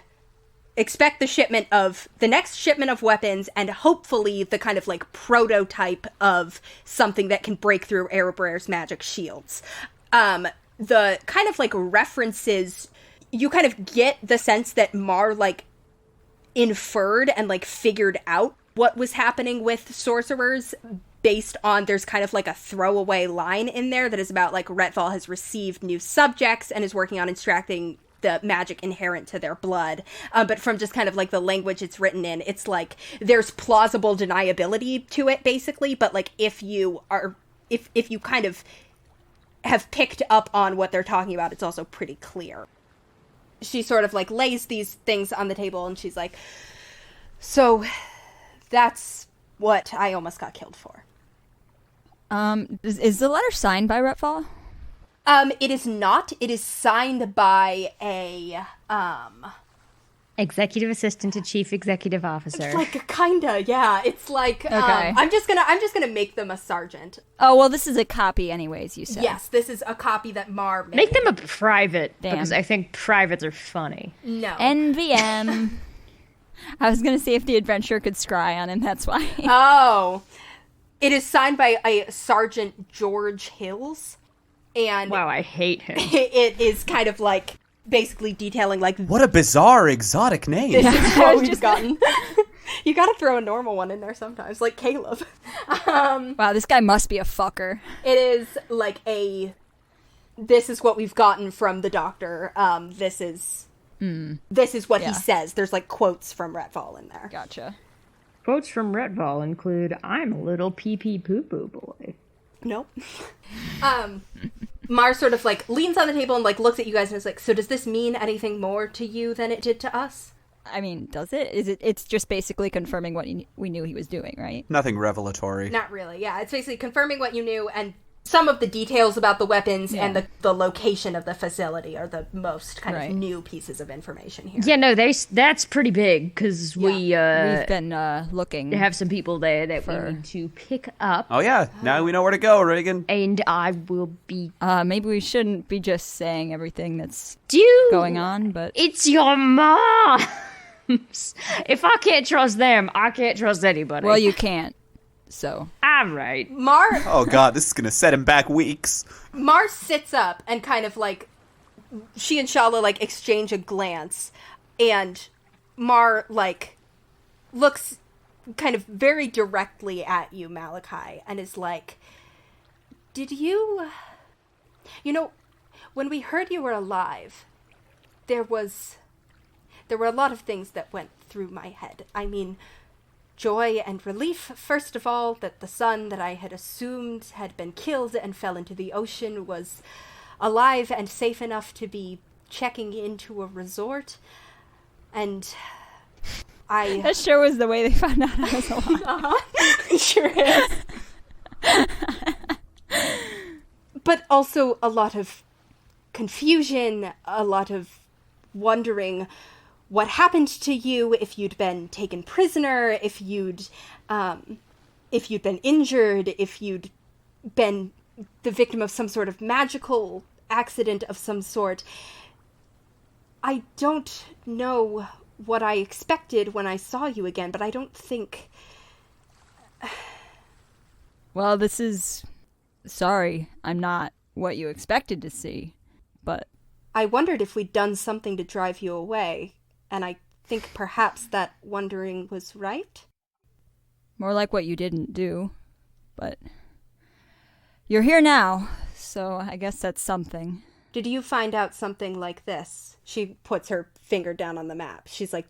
shipment of the next shipment of weapons, and hopefully the kind of like prototype of something that can break through Erebraer's magic shields. The kind of like references, you kind of get the sense that Mar like inferred and like figured out what was happening with sorcerers based on, there's kind of like a throwaway line in there that is about like Retval has received new subjects and is working on extracting the magic inherent to their blood. But from just kind of like the language it's written in, it's like there's plausible deniability to it basically, but like if you kind of have picked up on what they're talking about, it's also pretty clear. She sort of like lays these things on the table and she's like, so that's what I almost got killed for. Is the letter signed by Retval? It is not. It is signed by a, Executive assistant to chief executive officer. It's like kinda, yeah. It's like, okay. I'm just gonna make them a sergeant. Oh, well, this is a copy anyways, you said. Yes, this is a copy that Mar made. Make them a private, Damn. because I think privates are funny. No. NVM. I was gonna see if the adventurer could scry on him, that's why. Oh. It is signed by a Sergeant George Hills. And Wow, I hate him. it is kind of like basically detailing like What a bizarre, exotic name. this is what we've gotten. You gotta throw a normal one in there sometimes, like Caleb. Wow, this guy must be a fucker. It is like this is what we've gotten from the doctor. This is what he says. There's like quotes from Retval in there. Gotcha. Quotes from Retval include, I'm a little pee-pee poo-poo boy. Nope. Mar sort of like leans on the table and like looks at you guys and is like, so does this mean anything more to you than it did to us? I mean, does it? It's just basically confirming what we knew he was doing, right? Nothing revelatory. Not really, yeah. It's basically confirming what you knew, and some of the details about the weapons and the location of the facility are the most kind of new pieces of information here. Yeah, no, that's pretty big, because we've been looking. have some people there that we need to pick up. Oh yeah, now we know where to go, Regin. And I will be... maybe we shouldn't be just saying everything that's Dude! going on, but... It's your mom! If I can't trust them, I can't trust anybody. Well, you can't. So. All right. Mar... Oh god, this is gonna set him back weeks. Mar sits up and kind of like... She and Shala like exchange a glance. And Mar like looks kind of very directly at you, Malachi, and is like, did you... You know, when we heard you were alive, there were a lot of things that went through my head. I mean... Joy and relief, first of all, that the son that I had assumed had been killed and fell into the ocean was alive and safe enough to be checking into a resort. And I... That sure was the way they found out I was alive. It sure is. But also a lot of confusion, a lot of wondering... what happened to you, if you'd been taken prisoner, if you'd been injured, if you'd been the victim of some sort of magical accident of some sort. I don't know what I expected when I saw you again, but I don't think... Well, this is... Sorry, I'm not what you expected to see, but... I wondered if we'd done something to drive you away. And I think perhaps that wondering was right. More like what you didn't do. But you're here now, so I guess that's something. Did you find out something like this? She puts her finger down on the map. She's like,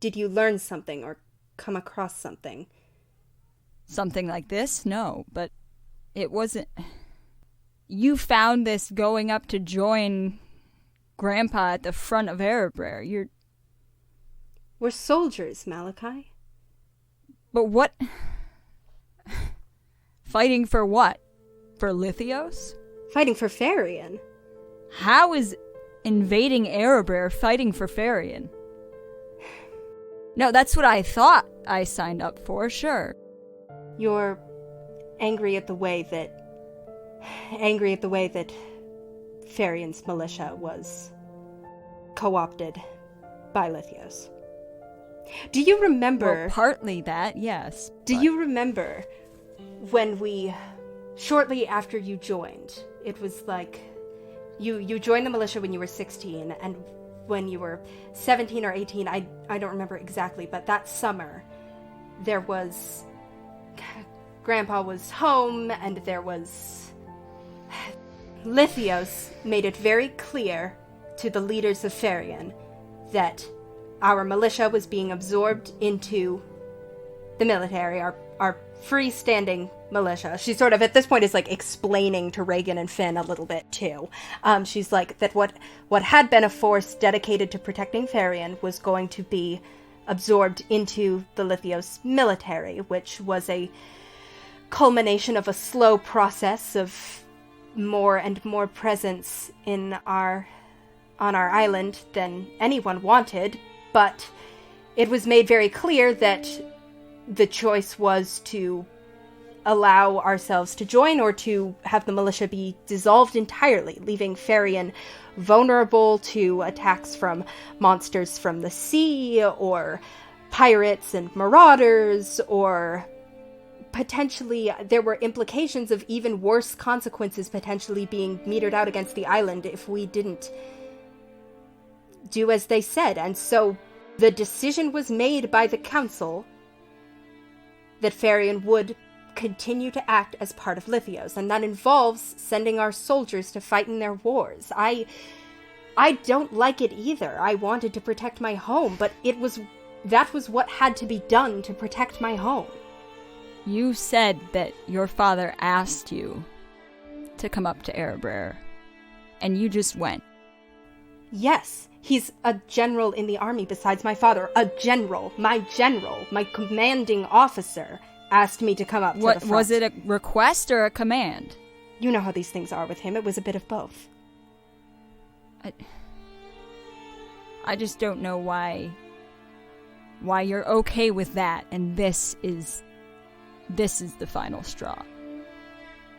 did you learn something or come across something? Something like this? No, but it wasn't... You found this going up to join Grandpa at the front of Erebraer. We're soldiers, Malachi. But what? Fighting for what? For Lithios? Fighting for Ferrien. How is invading Erebraer fighting for Ferrien? No, that's what I thought I signed up for, sure. You're angry at the way that Ferrien's militia was co-opted by Lithios. Do you remember... Well, partly that, yes. Do you remember when shortly after you joined, it was like, you joined the militia when you were 16, and when you were 17 or 18, I don't remember exactly, but that summer, Grandpa was home, and Lithios made it very clear to the leaders of Ferrien that our militia was being absorbed into the military, our freestanding militia. She sort of, at this point, is like explaining to Regin and Finn a little bit, too. She's like, that what had been a force dedicated to protecting Ferrien was going to be absorbed into the Lithios military, which was a culmination of a slow process of more and more presence on our island than anyone wanted, but it was made very clear that the choice was to allow ourselves to join or to have the militia be dissolved entirely, leaving Ferrien vulnerable to attacks from monsters from the sea, or pirates and marauders, or potentially there were implications of even worse consequences potentially being metered out against the island if we didn't do as they said. And so the decision was made by the council that Ferrien would continue to act as part of Lithios, and that involves sending our soldiers to fight in their wars. I don't like it either. I wanted to protect my home, but that was what had to be done to protect my home. You said that your father asked you to come up to Erebrer, and you just went. Yes, he's a general in the army besides my father. A general, my commanding officer, asked me to come up to the front. Was it a request or a command? You know how these things are with him. It was a bit of both. I just don't know why you're okay with that, and this is the final straw.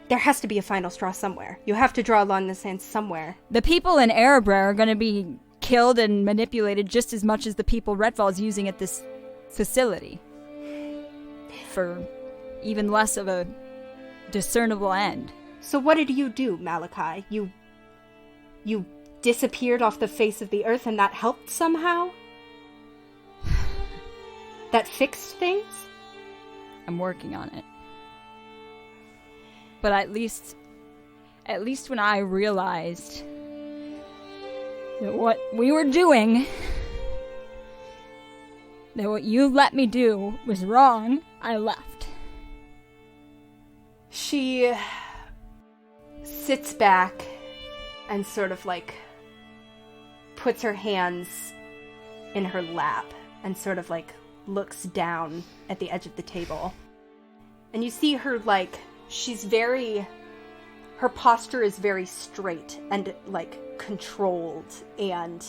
There has to be a final straw somewhere. You have to draw a line in the sand somewhere. The people in Erebrer are going to be killed and manipulated just as much as the people Redfall's using at this facility. For even less of a discernible end. So what did you do, Malachi? You disappeared off the face of the earth and that helped somehow? That fixed things? I'm working on it. But at least when I realized that what we were doing, that what you let me do was wrong, I left. She sits back and sort of like puts her hands in her lap and sort of like looks down at the edge of the table. And you see her like, her posture is very straight and like controlled and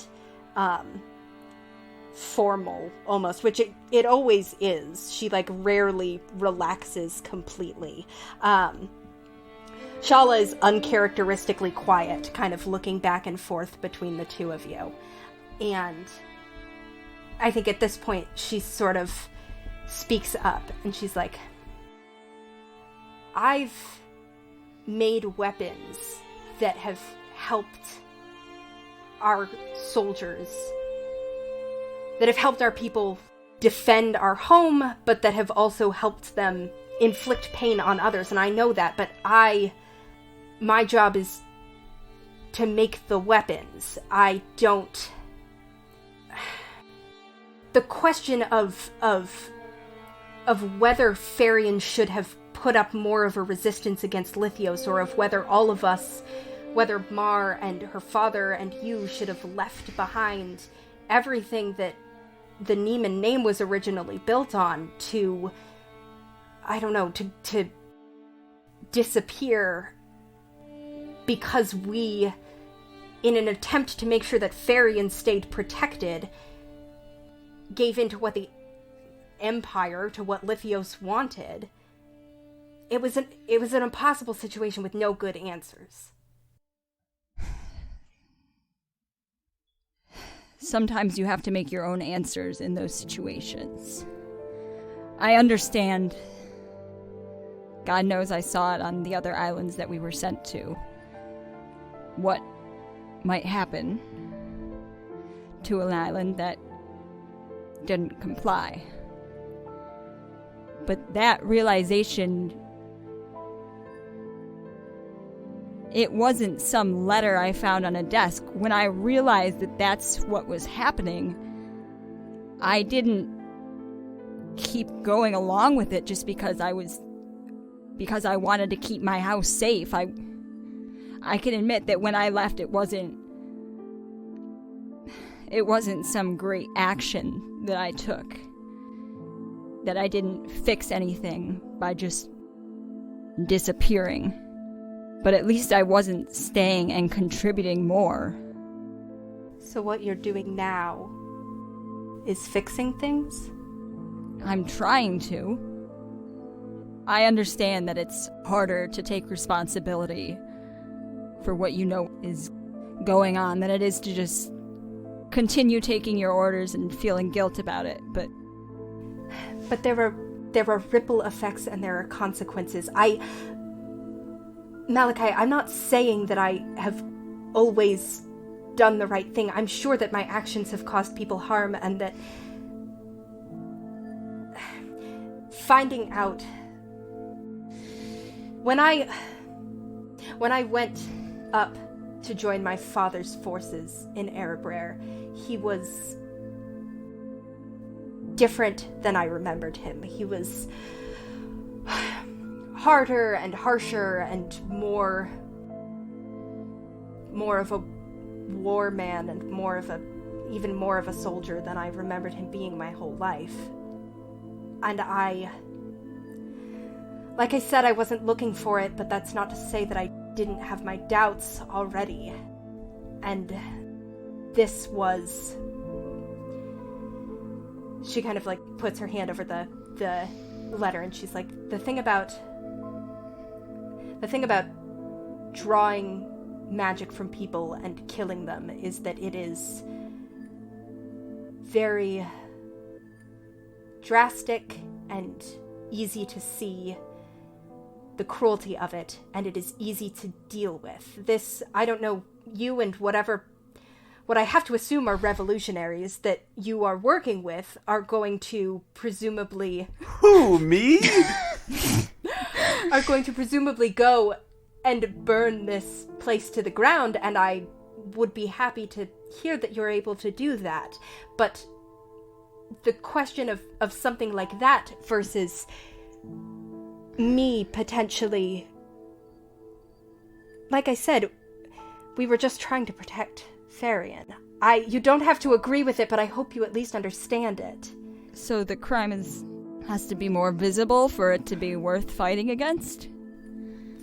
formal almost, which it always is. She like rarely relaxes completely. Shala is uncharacteristically quiet, kind of looking back and forth between the two of you. And I think at this point she sort of speaks up and she's like, I've made weapons that have helped our soldiers, that have helped our people defend our home, but that have also helped them inflict pain on others. And I know that, but my job is to make the weapons. The question of whether Ferrien should have put up more of a resistance against Lithios, or of whether all of us, whether Mar and her father and you should have left behind everything that the Neiman name was originally built on to disappear because we, in an attempt to make sure that Ferrien stayed protected, gave in to what the Empire, to what Lithios wanted. It was an impossible situation with no good answers. Sometimes you have to make your own answers in those situations. I understand. God knows I saw it on the other islands that we were sent to. What might happen to an island that didn't comply. But that realization, it wasn't some letter I found on a desk. When I realized that that's what was happening, I didn't keep going along with it just because I wanted to keep my house safe. I can admit that when I left, it wasn't some great action that I took. That I didn't fix anything by just disappearing. But at least I wasn't staying and contributing more. So what you're doing now is fixing things? I'm trying to. I understand that it's harder to take responsibility for what you know is going on than it is to just continue taking your orders and feeling guilt about it, but there are ripple effects and there are consequences. Malachi, I'm not saying that I have always done the right thing. I'm sure that my actions have caused people harm, and that finding out when I went up to join my father's forces in Erebrer, he was different than I remembered him. He was harder and harsher and more of a war man and even more of a soldier than I remembered him being my whole life. And like I said, I wasn't looking for it, but that's not to say that I didn't have my doubts already. And this was... She kind of like puts her hand over the letter, and she's like, the thing about drawing magic from people and killing them is that it is very drastic and easy to see the cruelty of it, and it is easy to deal with. This, I don't know, you and what I have to assume are revolutionaries that you are working with are going to presumably... Who, me? are going to presumably go and burn this place to the ground, and I would be happy to hear that you're able to do that. But the question of something like that versus me potentially... Like I said, we were just trying to protect Ferrien. You don't have to agree with it, but I hope you at least understand it. So the crime has to be more visible for it to be worth fighting against?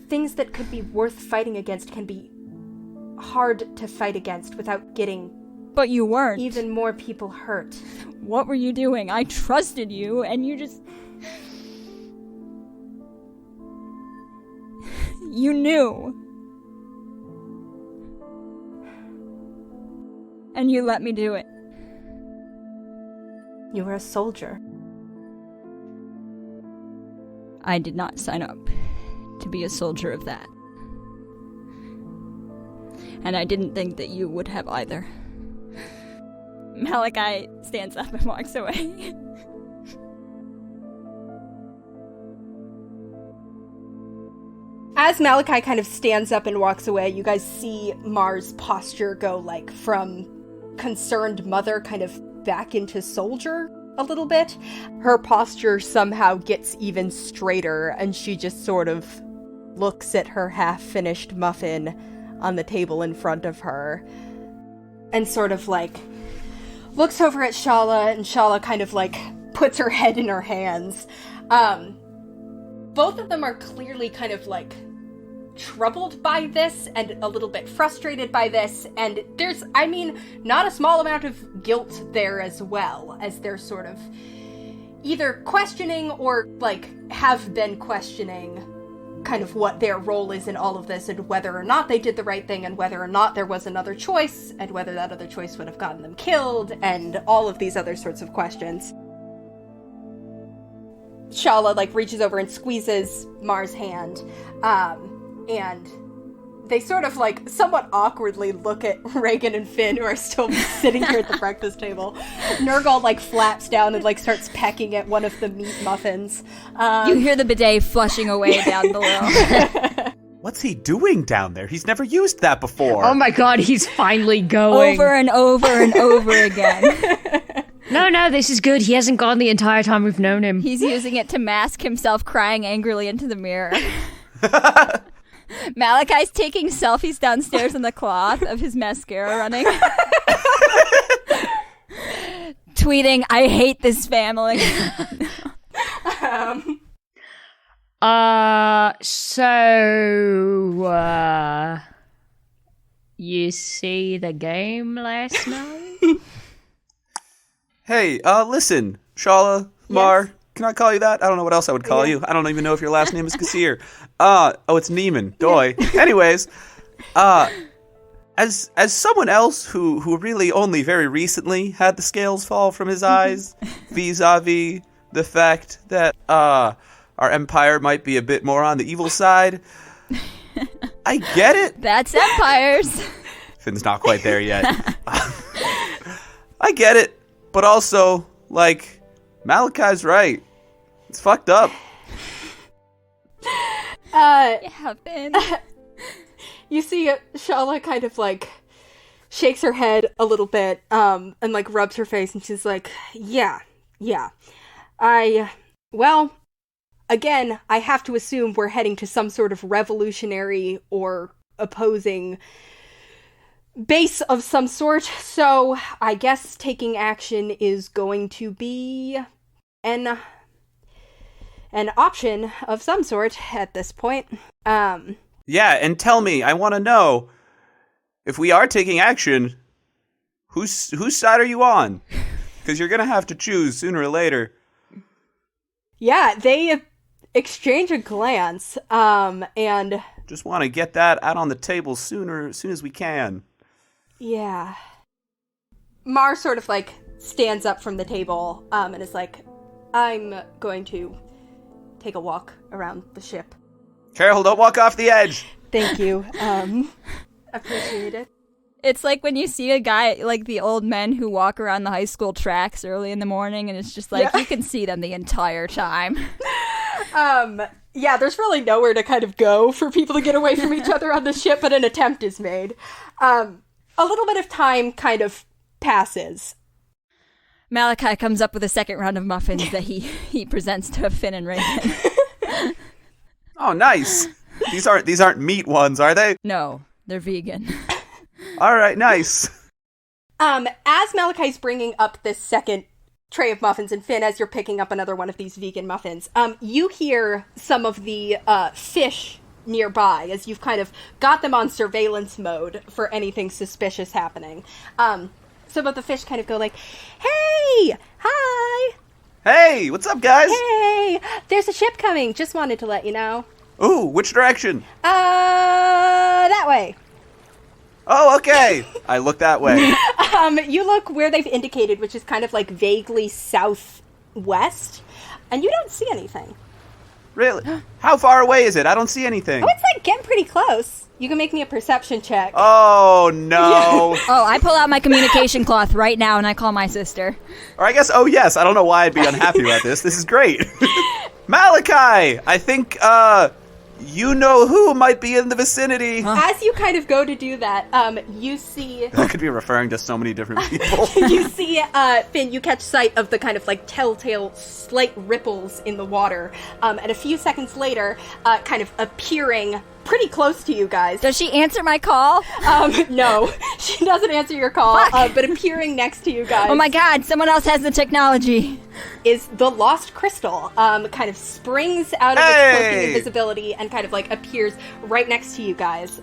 Things that could be worth fighting against can be hard to fight against without getting... But you weren't. Even more people hurt. What were you doing? I trusted you, and you just... You knew. And you let me do it. You were a soldier. I did not sign up to be a soldier of that. And I didn't think that you would have either. Malachi stands up and walks away. As Malachi kind of stands up and walks away, you guys see Mar's posture go like from concerned mother kind of back into soldier a little bit. Her posture somehow gets even straighter, and she just sort of looks at her half-finished muffin on the table in front of her and sort of like looks over at Shala, and Shala kind of like puts her head in her hands. Both of them are clearly kind of like troubled by this and a little bit frustrated by this, and there's, I mean, not a small amount of guilt there as well, as they're sort of either questioning or like have been questioning kind of what their role is in all of this, and whether or not they did the right thing, and whether or not there was another choice, and whether that other choice would have gotten them killed, and all of these other sorts of questions. Shala, like, reaches over and squeezes Mar's hand, and they sort of, like, somewhat awkwardly look at Regin and Finn, who are still sitting here at the breakfast table. Nurgle, like, flaps down and, like, starts pecking at one of the meat muffins. You hear the bidet flushing away down below. What's he doing down there? He's never used that before. Oh my god, he's finally going. Over and over and over again. No, this is good. He hasn't gone the entire time we've known him. He's using it to mask himself crying angrily into the mirror. Malachi's taking selfies downstairs in the cloth of his mascara running. Tweeting, I hate this family. You see the game last night? Hey, listen, Shala, Mar, can I call you that? I don't know what else I would call you. I don't even know if your last name is Kassir. It's Neiman. Doy. Anyways, as someone else who really only very recently had the scales fall from his eyes, vis-a-vis the fact that, our empire might be a bit more on the evil side, I get it. That's empires. Finn's not quite there yet. I get it. But also, like, Malachi's right. It's fucked up. Yeah, Finn. You see Shala kind of, like, shakes her head a little bit, and, like, rubs her face, and she's like, yeah. Again, I have to assume we're heading to some sort of revolutionary or opposing base of some sort, so I guess taking action is going to be an option of some sort at this point. Yeah, and tell me, I want to know, if we are taking action, whose side are you on? Because you're going to have to choose sooner or later. Yeah, they exchange a glance, and just want to get that out on the table as soon as we can. Yeah. Mar sort of, like, stands up from the table, and is like, I'm going to take a walk around the ship. Carol, don't walk off the edge! Thank you. Appreciate it. It's like when you see a guy, like the old men who walk around the high school tracks early in the morning, and it's just like, you can see them the entire time. Yeah, there's really nowhere to kind of go for people to get away from each other on the ship, but an attempt is made. A little bit of time kind of passes. Malachi comes up with a second round of muffins that he presents to Finn and Regin. Oh, nice. These aren't meat ones, are they? No, they're vegan. All right, nice. As Malachi's bringing up this second tray of muffins, and Finn, as you're picking up another one of these vegan muffins, you hear some of the fish nearby as you've kind of got them on surveillance mode for anything suspicious happening. Some of the fish kind of go like, hey, hi. Hey, what's up, guys? Hey, there's a ship coming. Just wanted to let you know. Ooh, which direction? That way. Oh, okay. I look that way. You look where they've indicated, which is kind of like vaguely southwest, and you don't see anything. Really? How far away is it? I don't see anything. Oh, it's like getting pretty close. You can make me a perception check. Oh, no. Yeah. Oh, I pull out my communication cloth right now and I call my sister. Or I guess, oh yes, I don't know why I'd be unhappy about this. This is great. Malachi, I think, you know who might be in the vicinity. As you kind of go to do that, you see... That could be referring to so many different people. You see, Finn, you catch sight of the kind of, like, telltale slight ripples in the water, and a few seconds later, kind of appearing pretty close to you guys. Does she answer my call? No, she doesn't answer your call, but appearing next to you guys... Oh my god, someone else has the technology. ...is the Lost Crystal, kind of springs out of its cloaking invisibility and kind of, like, appears right next to you guys.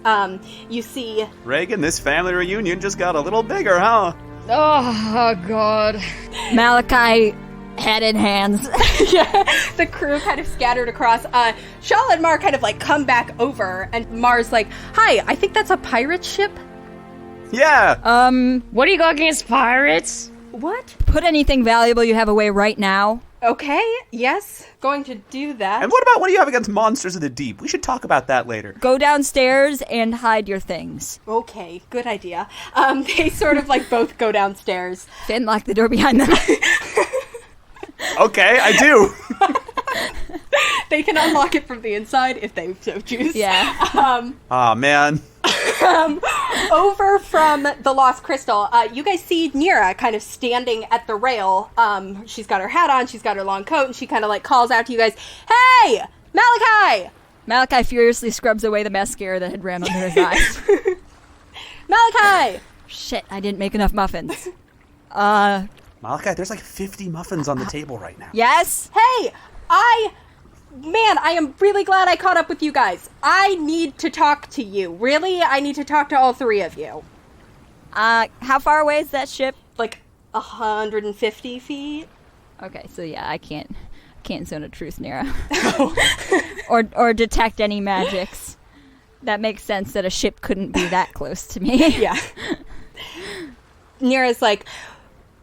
You see... Regin, this family reunion just got a little bigger, huh? Oh, God. Malachi Head in hands. Yeah, the crew kind of scattered across. Shala and Mar kind of like come back over, and Mar's like, "Hi, I think that's a pirate ship." Yeah. What do you got against pirates? What? Put anything valuable you have away right now. Okay, yes, going to do that. And what do you have against monsters of the deep? We should talk about that later. Go downstairs and hide your things. Okay, good idea. They sort of like both go downstairs. Finn, lock the door behind them. Okay, I do. They can unlock it from the inside if they so choose. Yeah. Aw, man. Over from the Lost Crystal, you guys see Nyira kind of standing at the rail. She's got her hat on, she's got her long coat, and she kind of like calls out to you guys, "Hey, Malachi!" Malachi furiously scrubs away the mascara that had ran under his eyes. Malachi! Shit, I didn't make enough muffins. Malachi, there's like 50 muffins on the table right now. Yes? Hey, I am really glad I caught up with you guys. I need to talk to you. Really, I need to talk to all three of you. How far away is that ship? Like 150 feet? Okay, so yeah, I can't zone a truth, Nyira. or detect any magics. That makes sense that a ship couldn't be that close to me. Yeah. Nyira's like,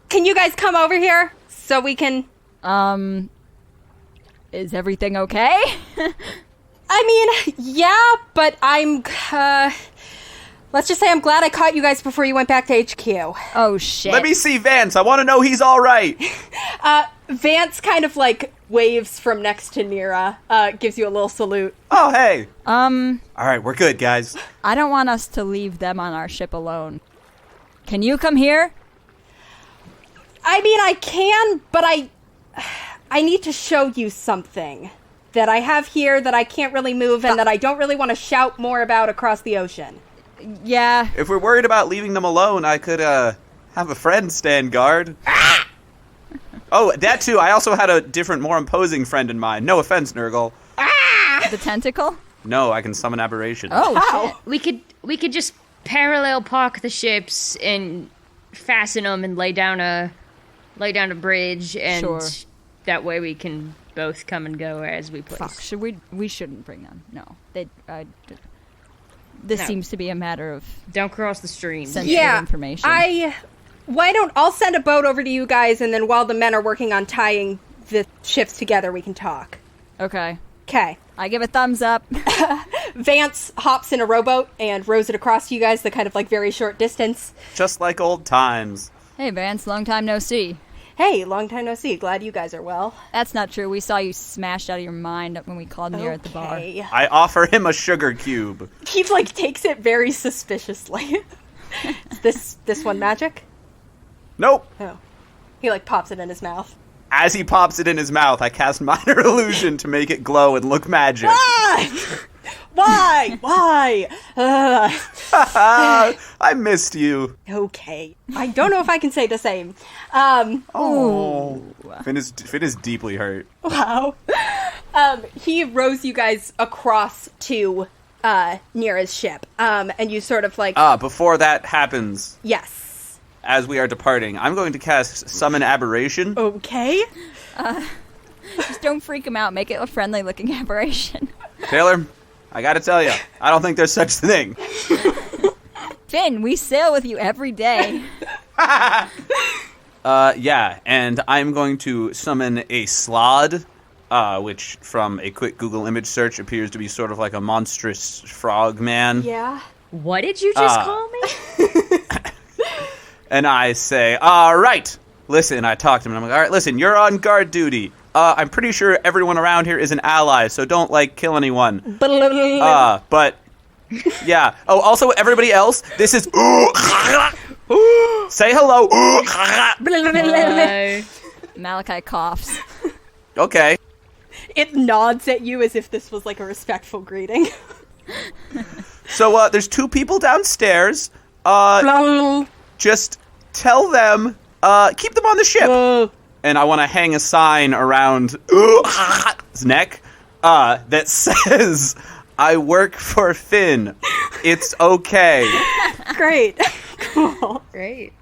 "Can you guys come over here so we can..." Is everything okay? I mean, yeah, but I'm, let's just say I'm glad I caught you guys before you went back to HQ. Oh, shit. Let me see Vance. I want to know he's all right. Vance kind of, like, waves from next to Nyira, gives you a little salute. Oh, hey. All right, we're good, guys. I don't want us to leave them on our ship alone. Can you come here? I mean, I can, but I need to show you something that I have here that I can't really move and that I don't really want to shout more about across the ocean. Yeah. If we're worried about leaving them alone, I could, have a friend stand guard. Oh, that too. I also had a different, more imposing friend in mind. No offense, Nurgle. The tentacle? No, I can summon aberrations. Oh, shit. We could just parallel park the ships and fasten them and lay down a bridge, and Sure. that way we can both come and go as we please. Fuck, we shouldn't bring them. No. This No. seems to be a matter of Don't cross the stream. sensitive information. I'll send a boat over to you guys, and then while the men are working on tying the ships together, we can talk. Okay. Okay. I give a thumbs up. Vance hops in a rowboat and rows it across to you guys the kind of like very short distance. Just like old times. Hey, Vance, long time no see. Hey, long time no see. Glad you guys are well. That's not true. We saw you smashed out of your mind when we called Nyira at the bar. Okay. I offer him a sugar cube. He like takes it very suspiciously. Is this one magic? Nope. Oh. He like pops it in his mouth. As he pops it in his mouth, I cast Minor Illusion to make it glow and look magic. Why? Why? I missed you. Okay. I don't know if I can say the same. Oh. Finn is deeply hurt. Wow. He rows you guys across to Nyira's ship. And you sort of like... Before that happens, yes. as we are departing, I'm going to cast Summon Aberration. Okay. Just don't freak him out. Make it a friendly-looking aberration. Taylor, I gotta tell you, I don't think there's such a thing. Finn, we sail with you every day. Yeah, and I'm going to summon a Slod, which from a quick Google image search appears to be sort of like a monstrous frog man. Yeah. What did you just call me? And I say, all right, listen, I talk to him, and I'm like, all right, listen, you're on guard duty. I'm pretty sure everyone around here is an ally, so don't, like, kill anyone. But, yeah. Oh, also, everybody else, this is... Say hello. Malachi coughs. Okay. It nods at you as if this was like a respectful greeting. So, there's two people downstairs. Just tell them, keep them on the ship. And I want to hang a sign around his neck that says, I work for Finn. It's okay. Great. Cool. Great.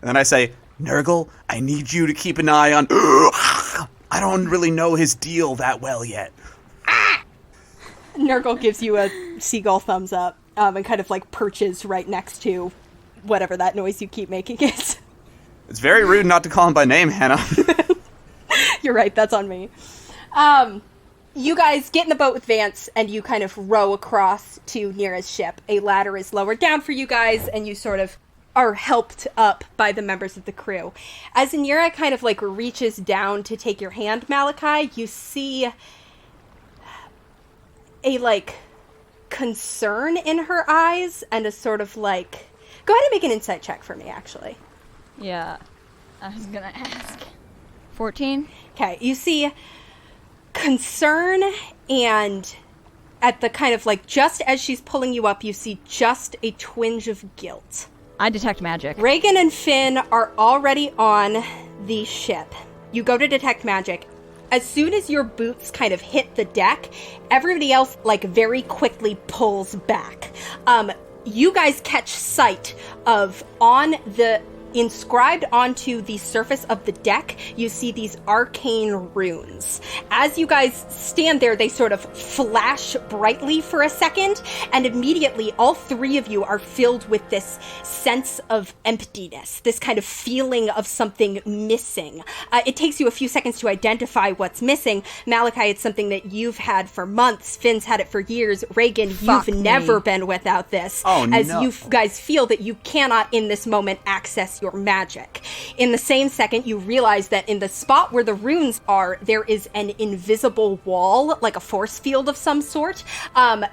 And I say, Nurgle, I need you to keep an eye on... I don't really know his deal that well yet. Nurgle gives you a seagull thumbs up and kind of like perches right next to whatever that noise you keep making is. It's very rude not to call him by name, Hannah. You're right, that's on me. You guys get in the boat with Vance and you kind of row across to Nyira's ship. A ladder is lowered down for you guys and you sort of are helped up by the members of the crew. As Nyira kind of like reaches down to take your hand, Malachi, you see a like concern in her eyes and a sort of like, go ahead and make an insight check for me, actually. Yeah, I was gonna ask. 14? Okay, you see concern, and at the kind of like, just as she's pulling you up, you see just a twinge of guilt. I detect magic. Regin and Finn are already on the ship. You go to detect magic. As soon as your boots kind of hit the deck, everybody else like very quickly pulls back. You guys catch sight of inscribed onto the surface of the deck, you see these arcane runes. As you guys stand there, they sort of flash brightly for a second, and immediately all three of you are filled with this sense of emptiness, this kind of feeling of something missing. It takes you a few seconds to identify what's missing. Malachi, it's something that you've had for months. Finn's had it for years. Regin, you've never been without this. As you guys feel that you cannot in this moment access your magic. In the same second, you realize that in the spot where the runes are, there is an invisible wall, like a force field of some sort,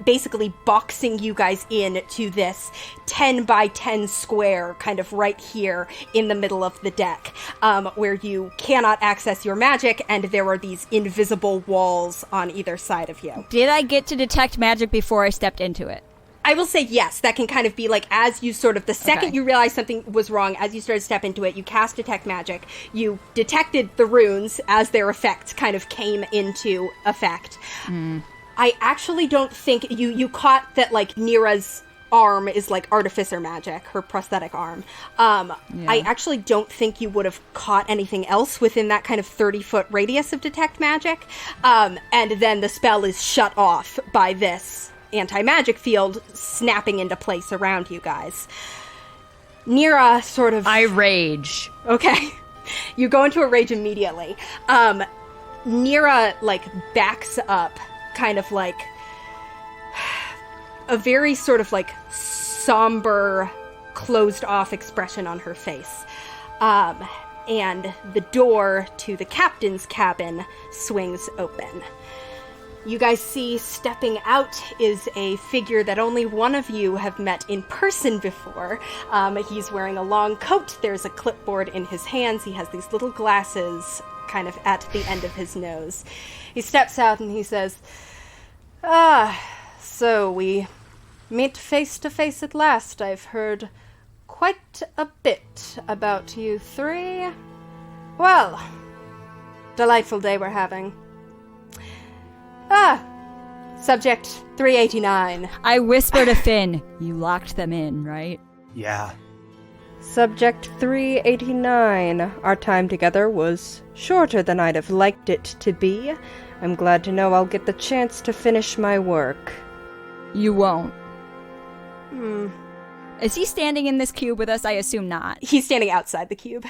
basically boxing you guys in to this 10 by 10 square kind of right here in the middle of the deck, where you cannot access your magic, and there are these invisible walls on either side of you. Did I get to detect magic before I stepped into it? I will say yes, that can kind of be like, as you sort of, the second you realize something was wrong, as you started to step into it, you cast Detect Magic, you detected the runes as their effects kind of came into effect. I actually don't think, you caught that like Nyira's arm is like artificer magic, her prosthetic arm. I actually don't think you would have caught anything else within that kind of 30-foot radius of Detect Magic. And then the spell is shut off by this anti-magic field snapping into place around you guys. Nyira sort of... I rage. Okay. You go into a rage immediately. Nyira, like, backs up, kind of like... a very sort of, like, somber, closed-off expression on her face. And the door to the captain's cabin swings open. You guys see stepping out is a figure that only one of you have met in person before. He's wearing a long coat. There's a clipboard in his hands. He has these little glasses kind of at the end of his nose. He steps out and he says, so we meet face to face at last. I've heard quite a bit about you three. Well, delightful day we're having. Subject 389. I whisper to Finn, you locked them in, right? Yeah. Subject 389. Our time together was shorter than I'd have liked it to be. I'm glad to know I'll get the chance to finish my work. You won't. Is he standing in this cube with us? I assume not. He's standing outside the cube.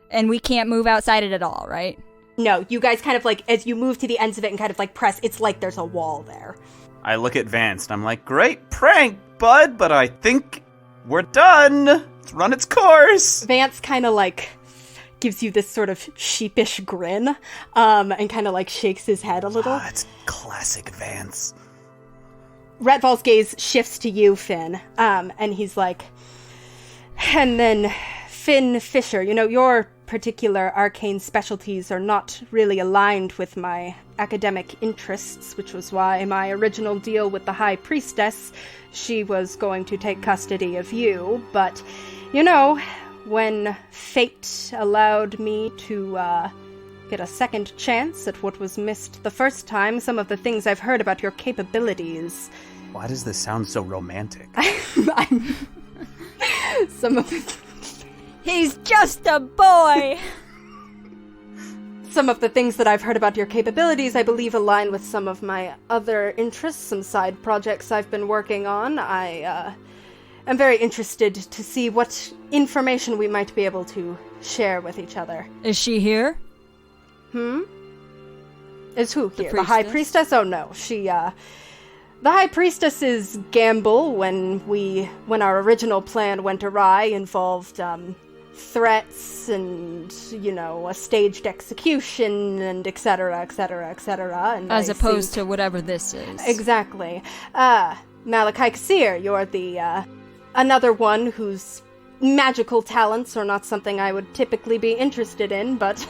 And we can't move outside it at all, right? No, you guys kind of like, as you move to the ends of it and kind of like press, it's like there's a wall there. I look at Vance and I'm like, great prank, bud, but I think we're done. It's run its course. Vance kind of like gives you this sort of sheepish grin, and kind of like shakes his head a little. It's classic Vance. Retval's gaze shifts to you, Finn, and he's like, and then Finn Fisher, you know, your particular arcane specialties are not really aligned with my academic interests, which was why my original deal with the High Priestess, she was going to take custody of you, but, you know, when fate allowed me to, get a second chance at what was missed the first time, some of the things I've heard about your capabilities... Why does this sound so romantic? Some of the... He's just a boy! some of the things that I've heard about your capabilities, I believe, align with some of my other interests, some side projects I've been working on. I am very interested to see what information we might be able to share with each other. Is she here? Is who here? The High Priestess? Oh no, she, the High Priestess's gamble when our original plan went awry involved, threats and, a staged execution and et cetera, et cetera, et cetera. And as opposed to whatever this is. Exactly. Malachi Kasir, you're the, another one whose magical talents are not something I would typically be interested in, but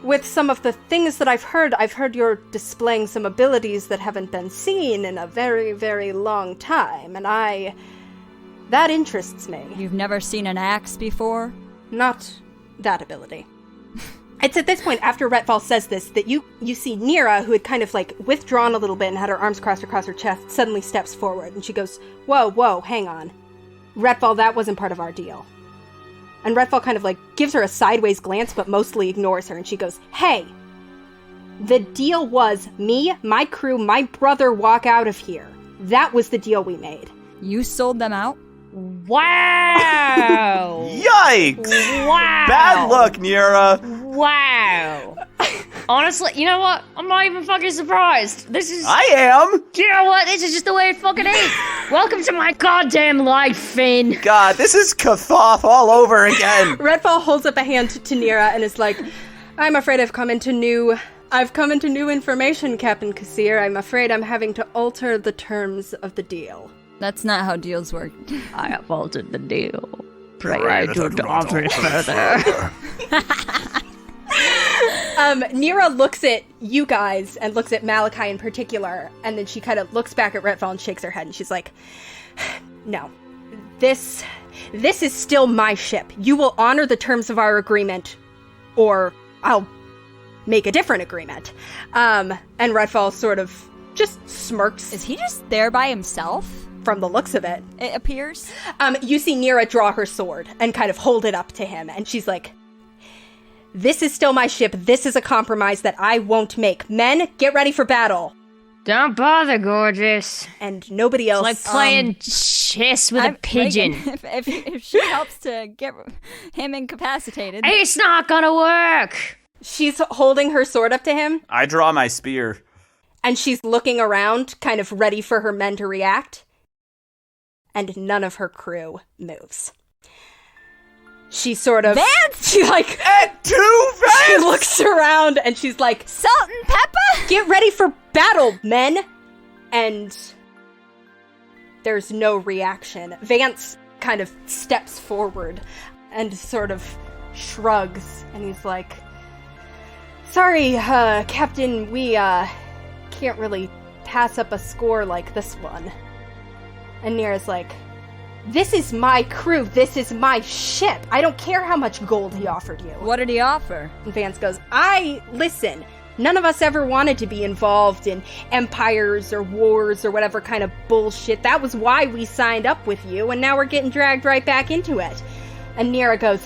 with some of the things that I've heard you're displaying some abilities that haven't been seen in a very, very long time, and that interests me. You've never seen an axe before? Not that ability. It's at this point, after Retval says this, that you see Nyira, who had kind of, withdrawn a little bit and had her arms crossed across her chest, suddenly steps forward, and she goes, whoa, hang on. Retval, that wasn't part of our deal. And Retval kind of, gives her a sideways glance, but mostly ignores her, and she goes, hey, the deal was me, my crew, my brother walk out of here. That was the deal we made. You sold them out? Wow! Yikes! Wow! Bad luck, Nyira. Wow! Honestly, you know what? I'm not even fucking surprised. I am! You know what? This is just the way it fucking is. Welcome to my goddamn life, Finn. God, this is Kathoth all over again. Retval holds up a hand to Nyira and is like, I'm afraid I've come into new information, Captain Kasir. I'm afraid I'm having to alter the terms of the deal. That's not how deals work. I have altered the deal. Pray I do not alter it further. Nyira looks at you guys and looks at Malachi in particular, and then she kind of looks back at Retval and shakes her head, and she's like, no, this is still my ship. You will honor the terms of our agreement, or I'll make a different agreement. And Retval sort of just smirks. Is he just there by himself? From the looks of it. It appears. You see Nyira draw her sword and kind of hold it up to him, and she's like, this is still my ship. This is a compromise that I won't make. Men, get ready for battle. Don't bother, gorgeous. And nobody else. It's like playing chess with a pigeon. If she helps to get him incapacitated. It's not gonna work. She's holding her sword up to him. I draw my spear. And she's looking around, kind of ready for her men to react. And none of her crew moves. She sort of... Vance! She Vance! She looks around and she's like, salt and pepper? Get ready for battle, men! And there's no reaction. Vance kind of steps forward and sort of shrugs, and he's like, sorry, Captain, we, can't really pass up a score like this one. And Nyra's like, this is my crew, this is my ship. I don't care how much gold he offered you. What did he offer? And Vance goes, listen, none of us ever wanted to be involved in empires or wars or whatever kind of bullshit. That was why we signed up with you, and now we're getting dragged right back into it. And Nyira goes,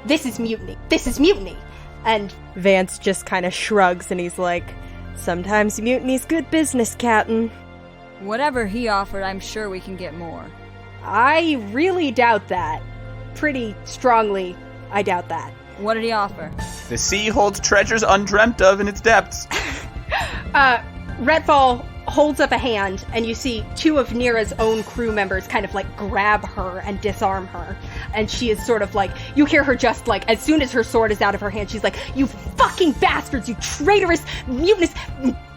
this is mutiny. This is mutiny. And Vance just kind of shrugs, and he's like, sometimes mutiny's good business, Captain. Whatever he offered, I'm sure we can get more. I really doubt that. Pretty strongly, I doubt that. What did he offer? The sea holds treasures undreamt of in its depths. Retval holds up a hand, and you see two of Nyra's own crew members kind of grab her and disarm her. And she is sort of you hear her just as soon as her sword is out of her hand, she's like, you fucking bastards, you traitorous, mutinous,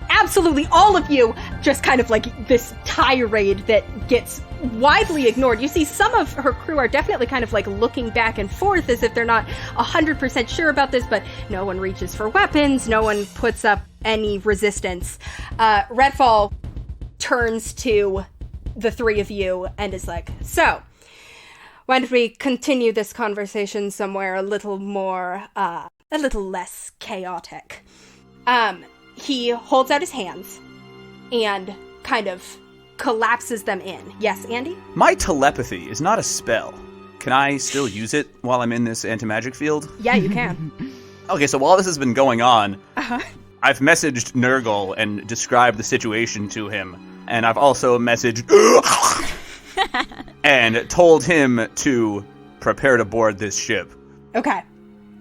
absolutely all of you, just kind of this tirade that gets widely ignored. You see some of her crew are definitely kind of looking back and forth as if they're not 100% sure about this, but no one reaches for weapons, no one puts up any resistance. Retval turns to the three of you and is like, so, why don't we continue this conversation somewhere a little more, a little less chaotic? He holds out his hands and kind of collapses them in. Yes, Andy? My telepathy is not a spell. Can I still use it while I'm in this anti-magic field? Yeah, you can. Okay, so while this has been going on, I've messaged Nurgle and described the situation to him. And I've also messaged and told him to prepare to board this ship. Okay.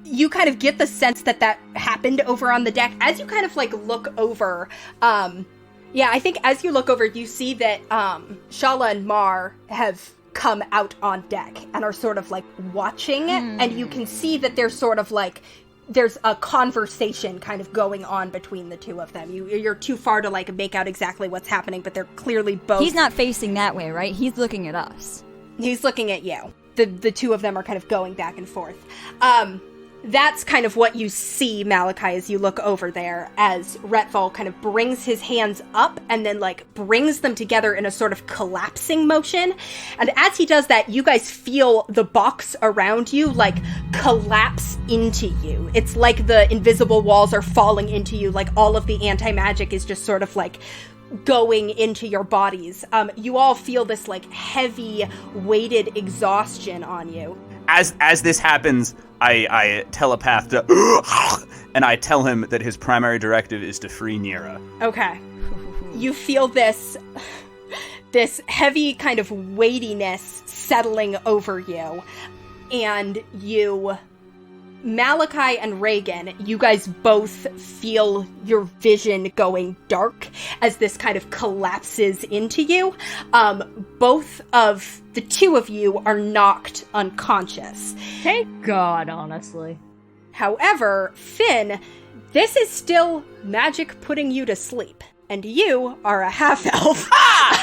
You kind of get the sense that happened over on the deck. As you kind of, like, look over, I think as you look over, you see that Shala and Mar have come out on deck and are sort of, like, watching. And you can see that they're sort of, like, there's a conversation kind of going on between the two of them. You're too far to, like, make out exactly what's happening, but they're clearly both... He's not facing that way, right? He's looking at us. He's looking at you. The two of them are kind of going back and forth. That's kind of what you see, Malachi, as you look over there, as Retval kind of brings his hands up and then, like, brings them together in a sort of collapsing motion. And as he does that, you guys feel the box around you, like, collapse into you. It's like the invisible walls are falling into you, like all of the anti-magic is just sort of, like, going into your bodies. You all feel this, like, heavy, weighted exhaustion on you. As this happens, I telepath to and I tell him that his primary directive is to free Nyira. Okay. You feel this heavy kind of weightiness settling over you. And Malachi and Regin, you guys both feel your vision going dark as this kind of collapses into you. Both of the two of you are knocked unconscious. Thank God, honestly. However, Finn, this is still magic putting you to sleep. And you are a half-elf.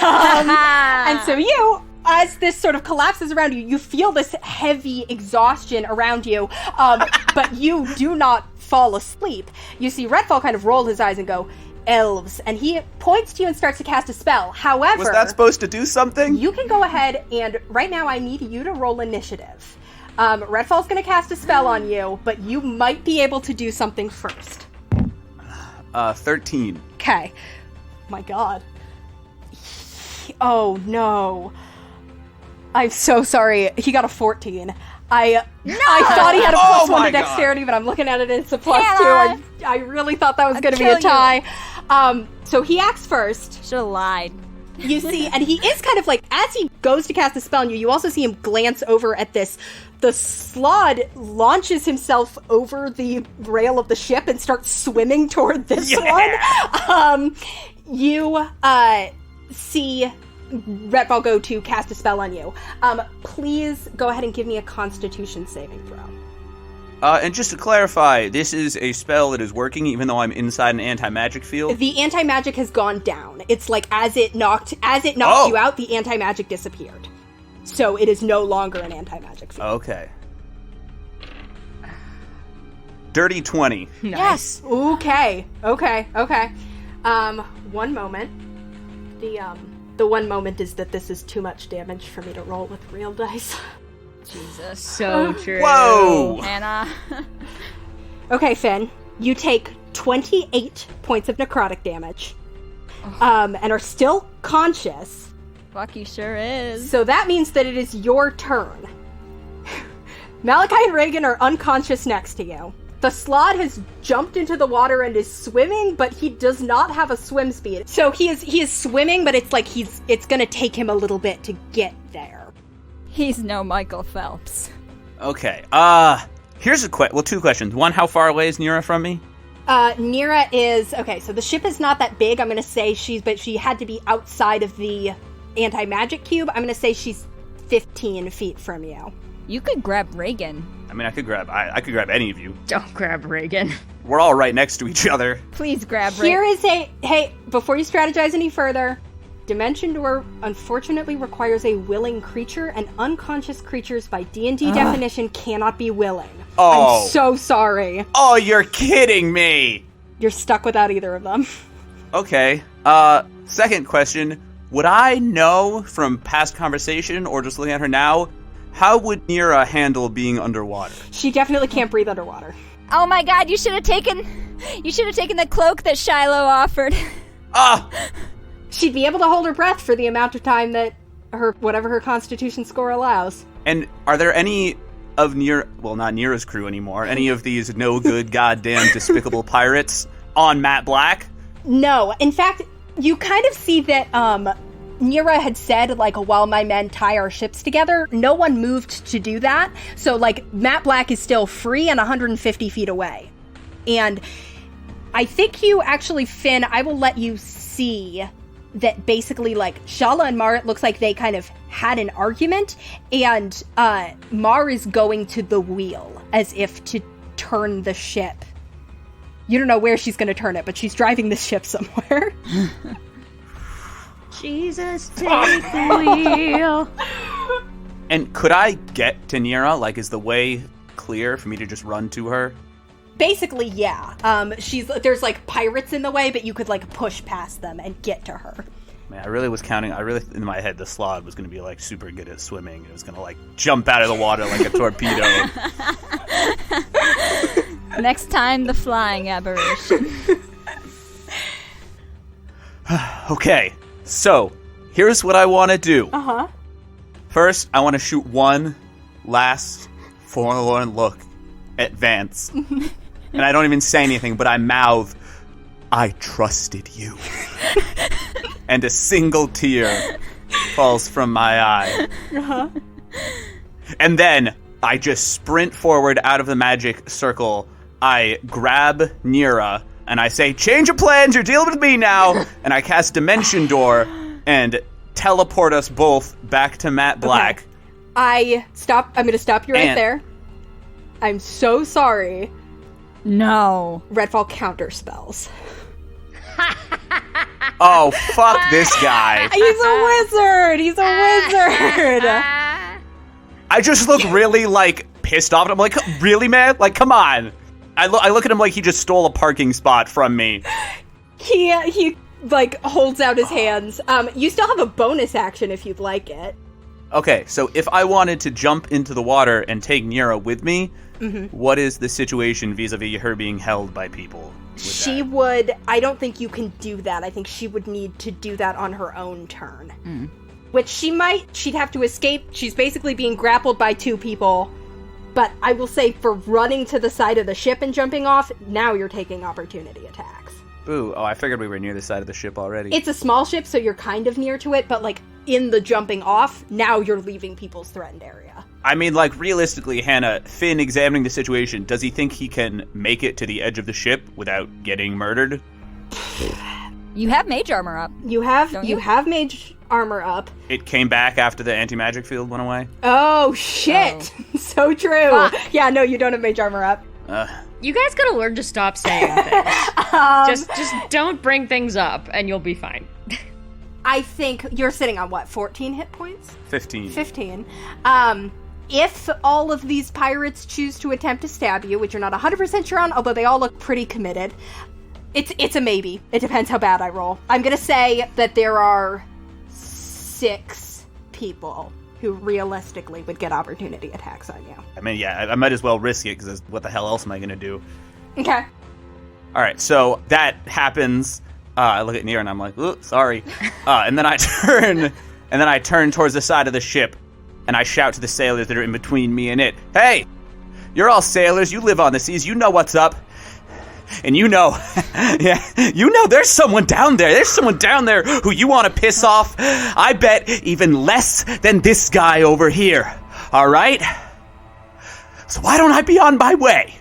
And so you... As this sort of collapses around you, you feel this heavy exhaustion around you, but you do not fall asleep. You see Retval kind of roll his eyes and go, elves, and he points to you and starts to cast a spell. However... Was that supposed to do something? You can go ahead, and right now I need you to roll initiative. Retval's going to cast a spell on you, but you might be able to do something first. 13. Okay. My God. Oh, no. I'm so sorry. He got a 14. I thought he had a plus 1 to dexterity, but I'm looking at it and it's a plus 2. I really thought that was going to be a tie. So he acts first. Should have lied. You see, and he is kind of like, as he goes to cast a spell on you, you also see him glance over at this. The Slod launches himself over the rail of the ship and starts swimming toward this one. You see Retval go to cast a spell on you. Please go ahead and give me a Constitution saving throw. And just to clarify, this is a spell that is working even though I'm inside an anti-magic field? The anti-magic has gone down. It's like as it knocked you out, the anti-magic disappeared. So it is no longer an anti-magic field. Okay. Dirty 20. Nice. Yes. Okay. One moment. The one moment is that this is too much damage for me to roll with real dice. Jesus. So true. Whoa! Anna. Okay, Finn. You take 28 points of necrotic damage. And are still conscious. Fuck, you sure is. So that means that it is your turn. Malachi and Regin are unconscious next to you. The Slod has jumped into the water and is swimming, but he does not have a swim speed. So he is swimming, but it's like it's gonna take him a little bit to get there. He's no Michael Phelps. Okay. Here's two questions. One, how far away is Nyira from me? Nyira is okay. So the ship is not that big. I'm gonna say she had to be outside of the anti-magic cube. I'm gonna say she's 15 feet from you. You could grab Regin. I mean, I could grab any of you. Don't grab Regin. We're all right next to each other. Please grab Regin. Here is hey, before you strategize any further, Dimension Door unfortunately requires a willing creature, and unconscious creatures by D&D definition cannot be willing. Oh. I'm so sorry. Oh, you're kidding me! You're stuck without either of them. Okay. Second question. Would I know from past conversation, or just looking at her now, how would Nyira handle being underwater? She definitely can't breathe underwater. Oh my God! You should have taken the cloak that Shiloh offered. She'd be able to hold her breath for the amount of time that whatever her Constitution score allows. And are there any of not Nyira's crew anymore, any of these no good, goddamn, despicable pirates on Matt Black? No. In fact, you kind of see that Nyira had said, like, while my men tie our ships together, no one moved to do that. So, like, Matt Black is still free and 150 feet away. And I think you actually, Finn, I will let you see that basically, like, Shala and Mar, it looks like they kind of had an argument, and Mar is going to the wheel as if to turn the ship. You don't know where she's going to turn it, but she's driving the ship somewhere. Jesus, take the wheel. And could I get to Nyira? Like, is the way clear for me to just run to her? Basically, yeah. There's like pirates in the way, but you could like push past them and get to her. Man, I really in my head, the Slod was going to be like super good at swimming. It was going to like jump out of the water like a torpedo. Next time, the flying aberration. Okay, so here's what I want to do. Uh-huh. First, I want to shoot one last forlorn look at Vance. And I don't even say anything, but I mouth, "I trusted you." And a single tear falls from my eye. Uh-huh. And then I just sprint forward out of the magic circle. I grab Nyira, and I say, "Change of plans, you're dealing with me now." And I cast Dimension Door and teleport us both back to Matt Black. Okay. I'm going to stop you right there. I'm so sorry. No. Redfall counter spells. Oh, fuck this guy. He's a wizard. I just look really, like, pissed off. And I'm like, really, man? Like, come on. I look at him like he just stole a parking spot from me. He like, holds out his hands. You still have a bonus action if you'd like it. Okay, so if I wanted to jump into the water and take Nyira with me, what is the situation vis-a-vis her being held by people? I don't think you can do that. I think she would need to do that on her own turn. Which she'd have to escape. She's basically being grappled by two people. But I will say, for running to the side of the ship and jumping off, now you're taking opportunity attacks. Ooh, I figured we were near the side of the ship already. It's a small ship, so you're kind of near to it, but, like, in the jumping off, now you're leaving people's threatened area. I mean, like, realistically, Hannah, Finn examining the situation, does he think he can make it to the edge of the ship without getting murdered? You have mage armor up. You have mage armor up. It came back after the anti-magic field went away? Oh, shit! Oh. So true! Fuck. Yeah, no, you don't have mage armor up. You guys gotta learn to stop saying things. Just don't bring things up, and you'll be fine. I think you're sitting on, what, 14 hit points? 15. 15. If all of these pirates choose to attempt to stab you, which you're not 100% sure on, although they all look pretty committed, it's a maybe. It depends how bad I roll. I'm gonna say that there are 6 people who realistically would get opportunity attacks on you. I mean, yeah, I might as well risk it, because what the hell else am I gonna do? Okay. Alright, so that happens. I look at Nyira and I'm like, "Ooh, sorry." And then I turn towards the side of the ship, and I shout to the sailors that are in between me and it, "Hey, you're all sailors, you live on the seas, you know what's up. And you know, there's someone down there who you want to piss off. I bet even less than this guy over here. All right? So why don't I be on my way?"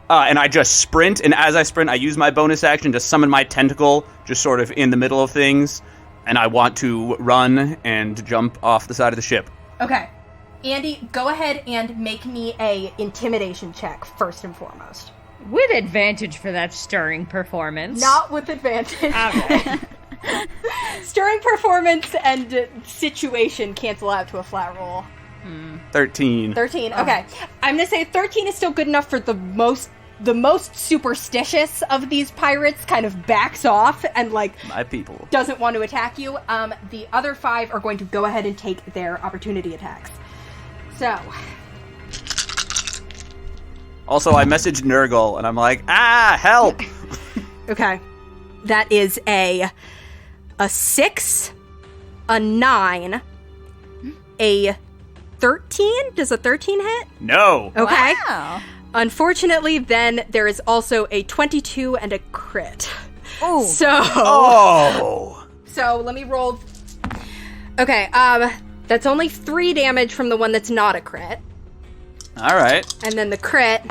And I just sprint, and as I sprint, I use my bonus action to summon my tentacle, just sort of in the middle of things, and I want to run and jump off the side of the ship. Okay. Andy, go ahead and make me a intimidation check, first and foremost. With advantage for that stirring performance. Not with advantage. Okay. Stirring performance and situation cancel out to a flat roll. 13. 13, okay. I'm gonna say 13 is still good enough for the most superstitious of these pirates kind of backs off and, like, my people, doesn't want to attack you. The other 5 are going to go ahead and take their opportunity attacks. So... Also, I messaged Nurgle, and I'm like, help! Okay. That is a 6, a 9, a 13? Does a 13 hit? No. Okay. Wow. Unfortunately, then there is also a 22 and a crit. Oh. So let me roll. Okay, that's only 3 damage from the one that's not a crit. All right. And then the crit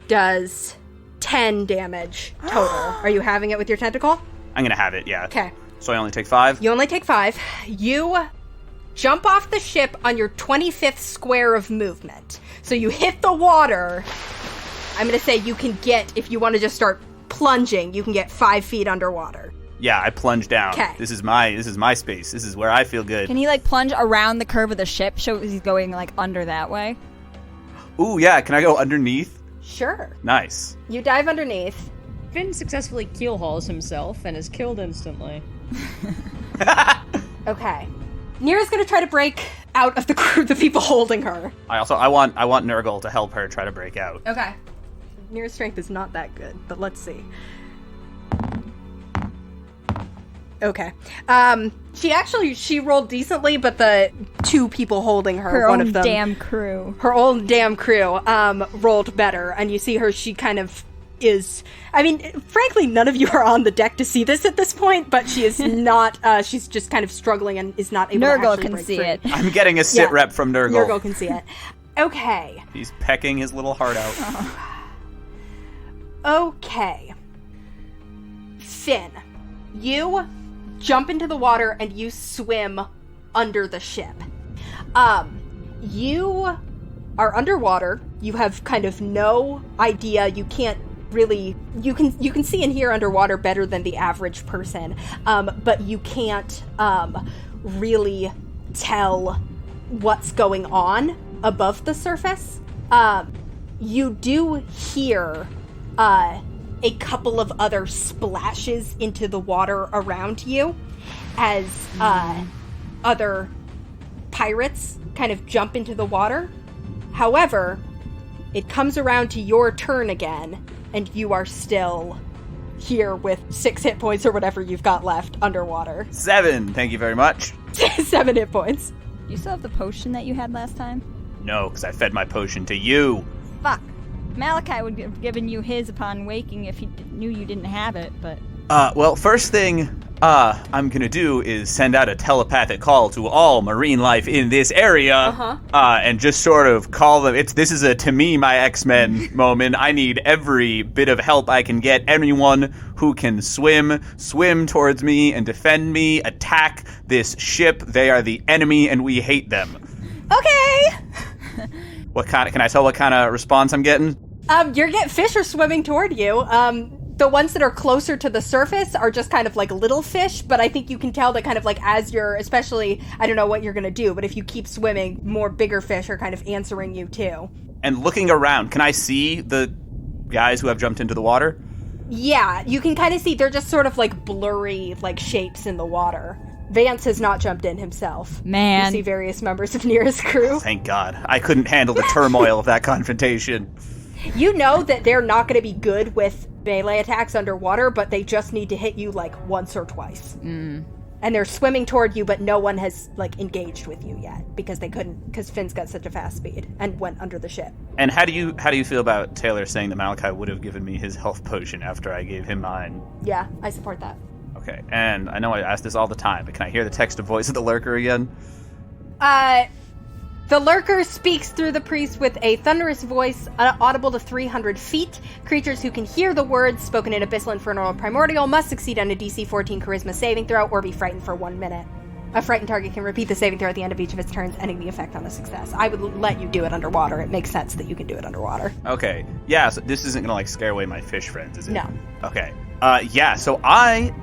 does 10 damage total. Are you having it with your tentacle? I'm going to have it, yeah. Okay. So I only take 5? You only take 5. You jump off the ship on your 25th square of movement. So you hit the water. I'm going to say you can get, if you want to just start plunging, you can get 5 feet underwater. Yeah, I plunge down. Okay. This is my space. This is where I feel good. Can he, like, plunge around the curve of the ship so he's going, like, under that way? Ooh, yeah. Can I go underneath? Sure. Nice. You dive underneath. Finn successfully keel hauls himself and is killed instantly. Okay. Nyira's going to try to break out of the crew, the people holding her. I want Nurgle to help her try to break out. Okay. Nyira's strength is not that good, but let's see. Okay. She rolled decently, but the 2 people holding her, Her one own of them, damn crew. her own damn crew, rolled better. And you see her, she kind of is, I mean, frankly, none of you are on the deck to see this at this point, but she is not, she's just kind of struggling and is not able to Nurgle actually can break see free. it. I'm getting a sit rep from Nurgle. Nurgle can see it. Okay. He's pecking his little heart out. Okay. Finn, you jump into the water and you swim under the ship. You are underwater. You have kind of no idea. You can't really, you can see and hear underwater better than the average person, but you can't really tell what's going on above the surface. You do hear a couple of other splashes into the water around you as other pirates kind of jump into the water. However, it comes around to your turn again, and you are still here with 6 hit points or whatever you've got left underwater. 7, thank you very much. 7 hit points. You still have the potion that you had last time? No, because I fed my potion to you. Fuck. Malachi would have given you his upon waking if he knew you didn't have it, but... Well, first thing I'm gonna do is send out a telepathic call to all marine life in this area, and just sort of call them. This is a to me, my X-Men moment. I need every bit of help I can get. Anyone who can swim towards me and defend me, attack this ship. They are the enemy and we hate them. Okay! Can I tell what kind of response I'm getting? Fish are swimming toward you. The ones that are closer to the surface are just kind of like little fish, but I think you can tell that kind of like as you're, especially, I don't know what you're going to do, but if you keep swimming, more bigger fish are kind of answering you too. And looking around, can I see the guys who have jumped into the water? Yeah, you can kind of see they're just sort of like blurry like shapes in the water. Vance has not jumped in himself. Man. You see various members of Nyira's crew. Thank God. I couldn't handle the turmoil of that confrontation. You know that they're not going to be good with melee attacks underwater, but they just need to hit you like once or twice. And they're swimming toward you, but no one has like engaged with you yet because they couldn't, because Finn's got such a fast speed and went under the ship. And how do you feel about Taylor saying that Malachi would have given me his health potion after I gave him mine? Yeah, I support that. Okay, and I know I ask this all the time, but can I hear the text of voice of the lurker again? The lurker speaks through the priest with a thunderous voice, audible to 300 feet. Creatures who can hear the words spoken in Abyssal, Infernal, or Primordial must succeed on a DC 14 Charisma saving throw or be frightened for 1 minute. A frightened target can repeat the saving throw at the end of each of its turns, ending the effect on a success. I would let you do it underwater. It makes sense that you can do it underwater. Okay, yeah, so this isn't gonna like scare away my fish friends, is it? No. Okay, yeah, so I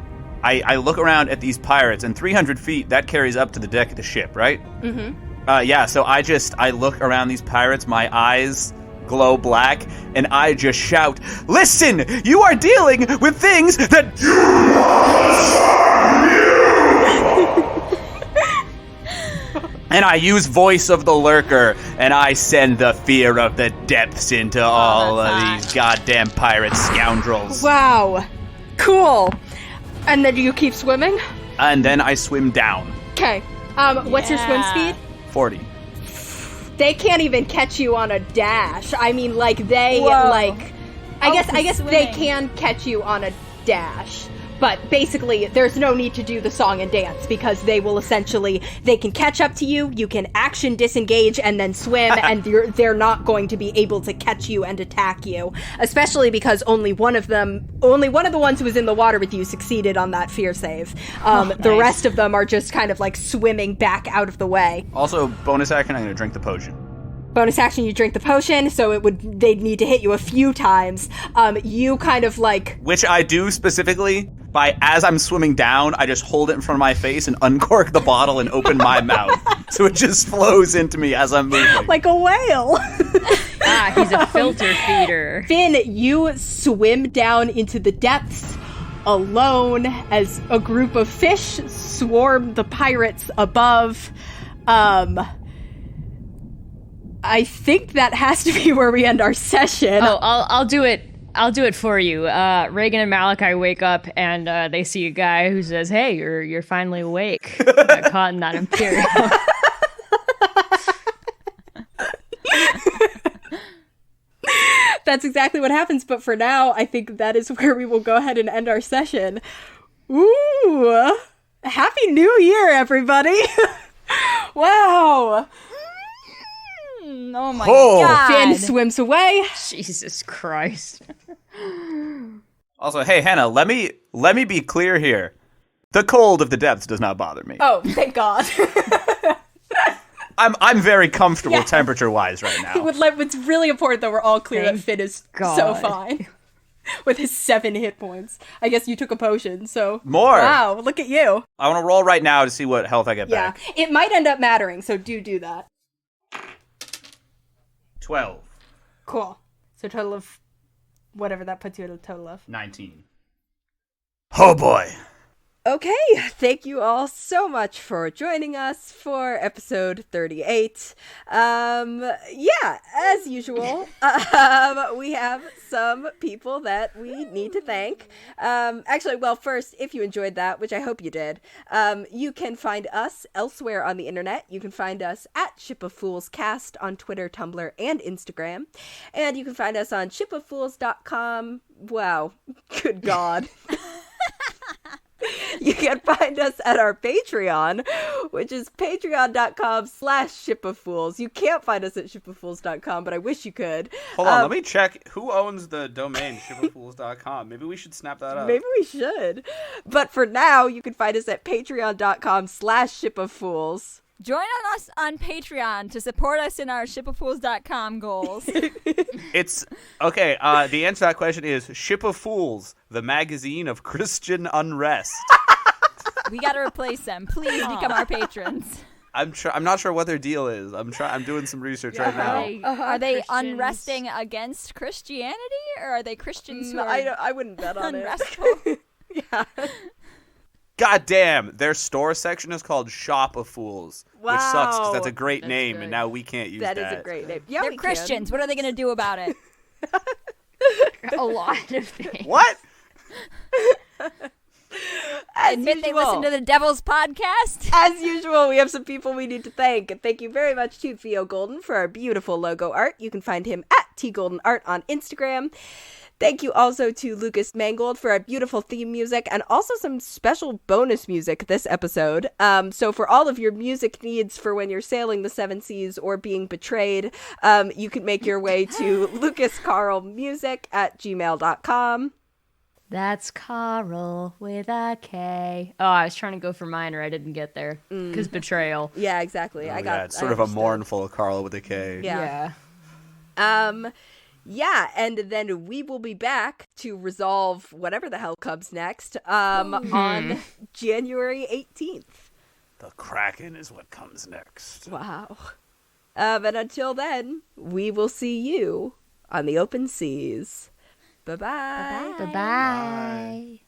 look around at these pirates, and 300 feet, that carries up to the deck of the ship, right? Mm-hmm. Yeah, so I look around these pirates, my eyes glow black, and I just shout, "Listen, you are dealing with things that do not harm you!" And I use voice of the lurker, and I send the fear of the depths into all of these goddamn pirate scoundrels. Wow. Cool. And then do you keep swimming? And then I swim down. Okay. What's your swim speed? 40. they can't even catch you on a dash. I mean, like, they, Whoa. like... I guess they swing. can catch you on a dash. But basically, there's no need to do the song and dance because they will essentially, they can catch up to you, you can action disengage and then swim, and they're not going to be able to catch you and attack you. Especially because only one of the ones who was in the water with you succeeded on that fear save. The rest of them are just kind of like swimming back out of the way. Also, bonus action, I'm going to drink the potion. Bonus action, you drink the potion, so they'd need to hit you a few times. You kind of like... Which I do specifically by, as I'm swimming down, I just hold it in front of my face and uncork the bottle and open my mouth. So it just flows into me as I'm moving. Like a whale. He's a filter feeder. Finn, you swim down into the depths alone as a group of fish swarm the pirates above. I think that has to be where we end our session. Oh, I'll do it. I'll do it for you. Regin and Malachi wake up and they see a guy who says, "Hey, you're finally awake. Got caught in that Imperial." That's exactly what happens, but for now, I think that is where we will go ahead and end our session. Ooh! Happy New Year, everybody! Wow! Oh my god. Finn swims away. Jesus Christ. Also, hey, Hannah, let me be clear here. The cold of the depths does not bother me. Oh, thank God. I'm very comfortable temperature-wise right now. It's really important that we're all clear that Finn is God. so fine. With his 7 hit points. I guess you took a potion, so... More! Wow, look at you. I want to roll right now to see what health I get back. Yeah, it might end up mattering, so do that. 12. Cool. So total of... whatever that puts you at a total of. 19. Oh boy! Okay, thank you all so much for joining us for episode 38. Yeah, as usual, we have some people that we need to thank. Actually, well, first, if you enjoyed that, which I hope you did, you can find us elsewhere on the internet. You can find us at Ship of Fools Cast on Twitter, Tumblr, and Instagram. And you can find us on shipoffools.com. Wow, good God. You can find us at our Patreon, which is patreon.com/shipoffools. You can't find us at shipoffools.com, but I wish you could. Hold on, let me check. Who owns the domain shipoffools.com? Maybe we should snap that up. Maybe we should. But for now, you can find us at patreon.com/shipoffools. Join us on Patreon to support us in our shipoffools.com goals. It's okay. The answer to that question is Ship of Fools, the magazine of Christian unrest. We got to replace them. Please become our patrons. I'm not sure what their deal is. I'm doing some research right now. Are they Christians. unresting against Christianity, or are they Christians who are I wouldn't bet on unrestful? it. Yeah. God damn, their store section is called Shop of Fools, which sucks because that's a great That's name, good. and now we can't use That that. is a great name. Yeah, They're we can. Christians. What are they going to do about it? A lot of things. What? As Admit they usual. listen to the Devil's podcast? As usual, we have some people we need to thank. And thank you very much to Theo Golden for our beautiful logo art. You can find him at tgoldenart on Instagram. Thank you also to Lucas Mangold for our beautiful theme music and also some special bonus music this episode. So for all of your music needs for when you're sailing the seven seas or being betrayed, you can make your way to lucascarlmusic@gmail.com. That's Carl with a K. Oh, I was trying to go for minor. I didn't get there. Because betrayal. Yeah, exactly. It's sort of a mournful Carl with a K. Yeah. Yeah, and then we will be back to resolve whatever the hell comes next on January 18th. The Kraken is what comes next. Wow. And until then, we will see you on the open seas. Bye-bye. Bye-bye.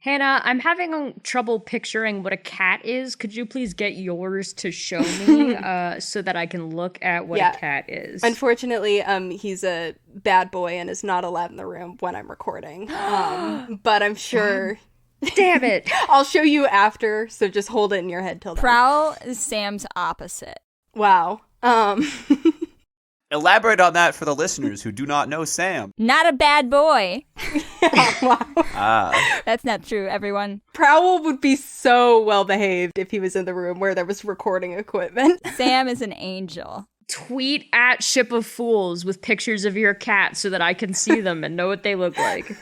Hannah, I'm having trouble picturing what a cat is. Could you please get yours to show me so that I can look at what a cat is? Unfortunately, he's a bad boy and is not allowed in the room when I'm recording. But I'm sure... Damn it! I'll show you after, so just hold it in your head till then. Prowl is Sam's opposite. Wow. Elaborate on that for the listeners who do not know Sam. Not a bad boy. Wow. That's not true, everyone. Prowl would be so well behaved if he was in the room where there was recording equipment. Sam is an angel. Tweet at Ship of Fools with pictures of your cat so that I can see them and know what they look like.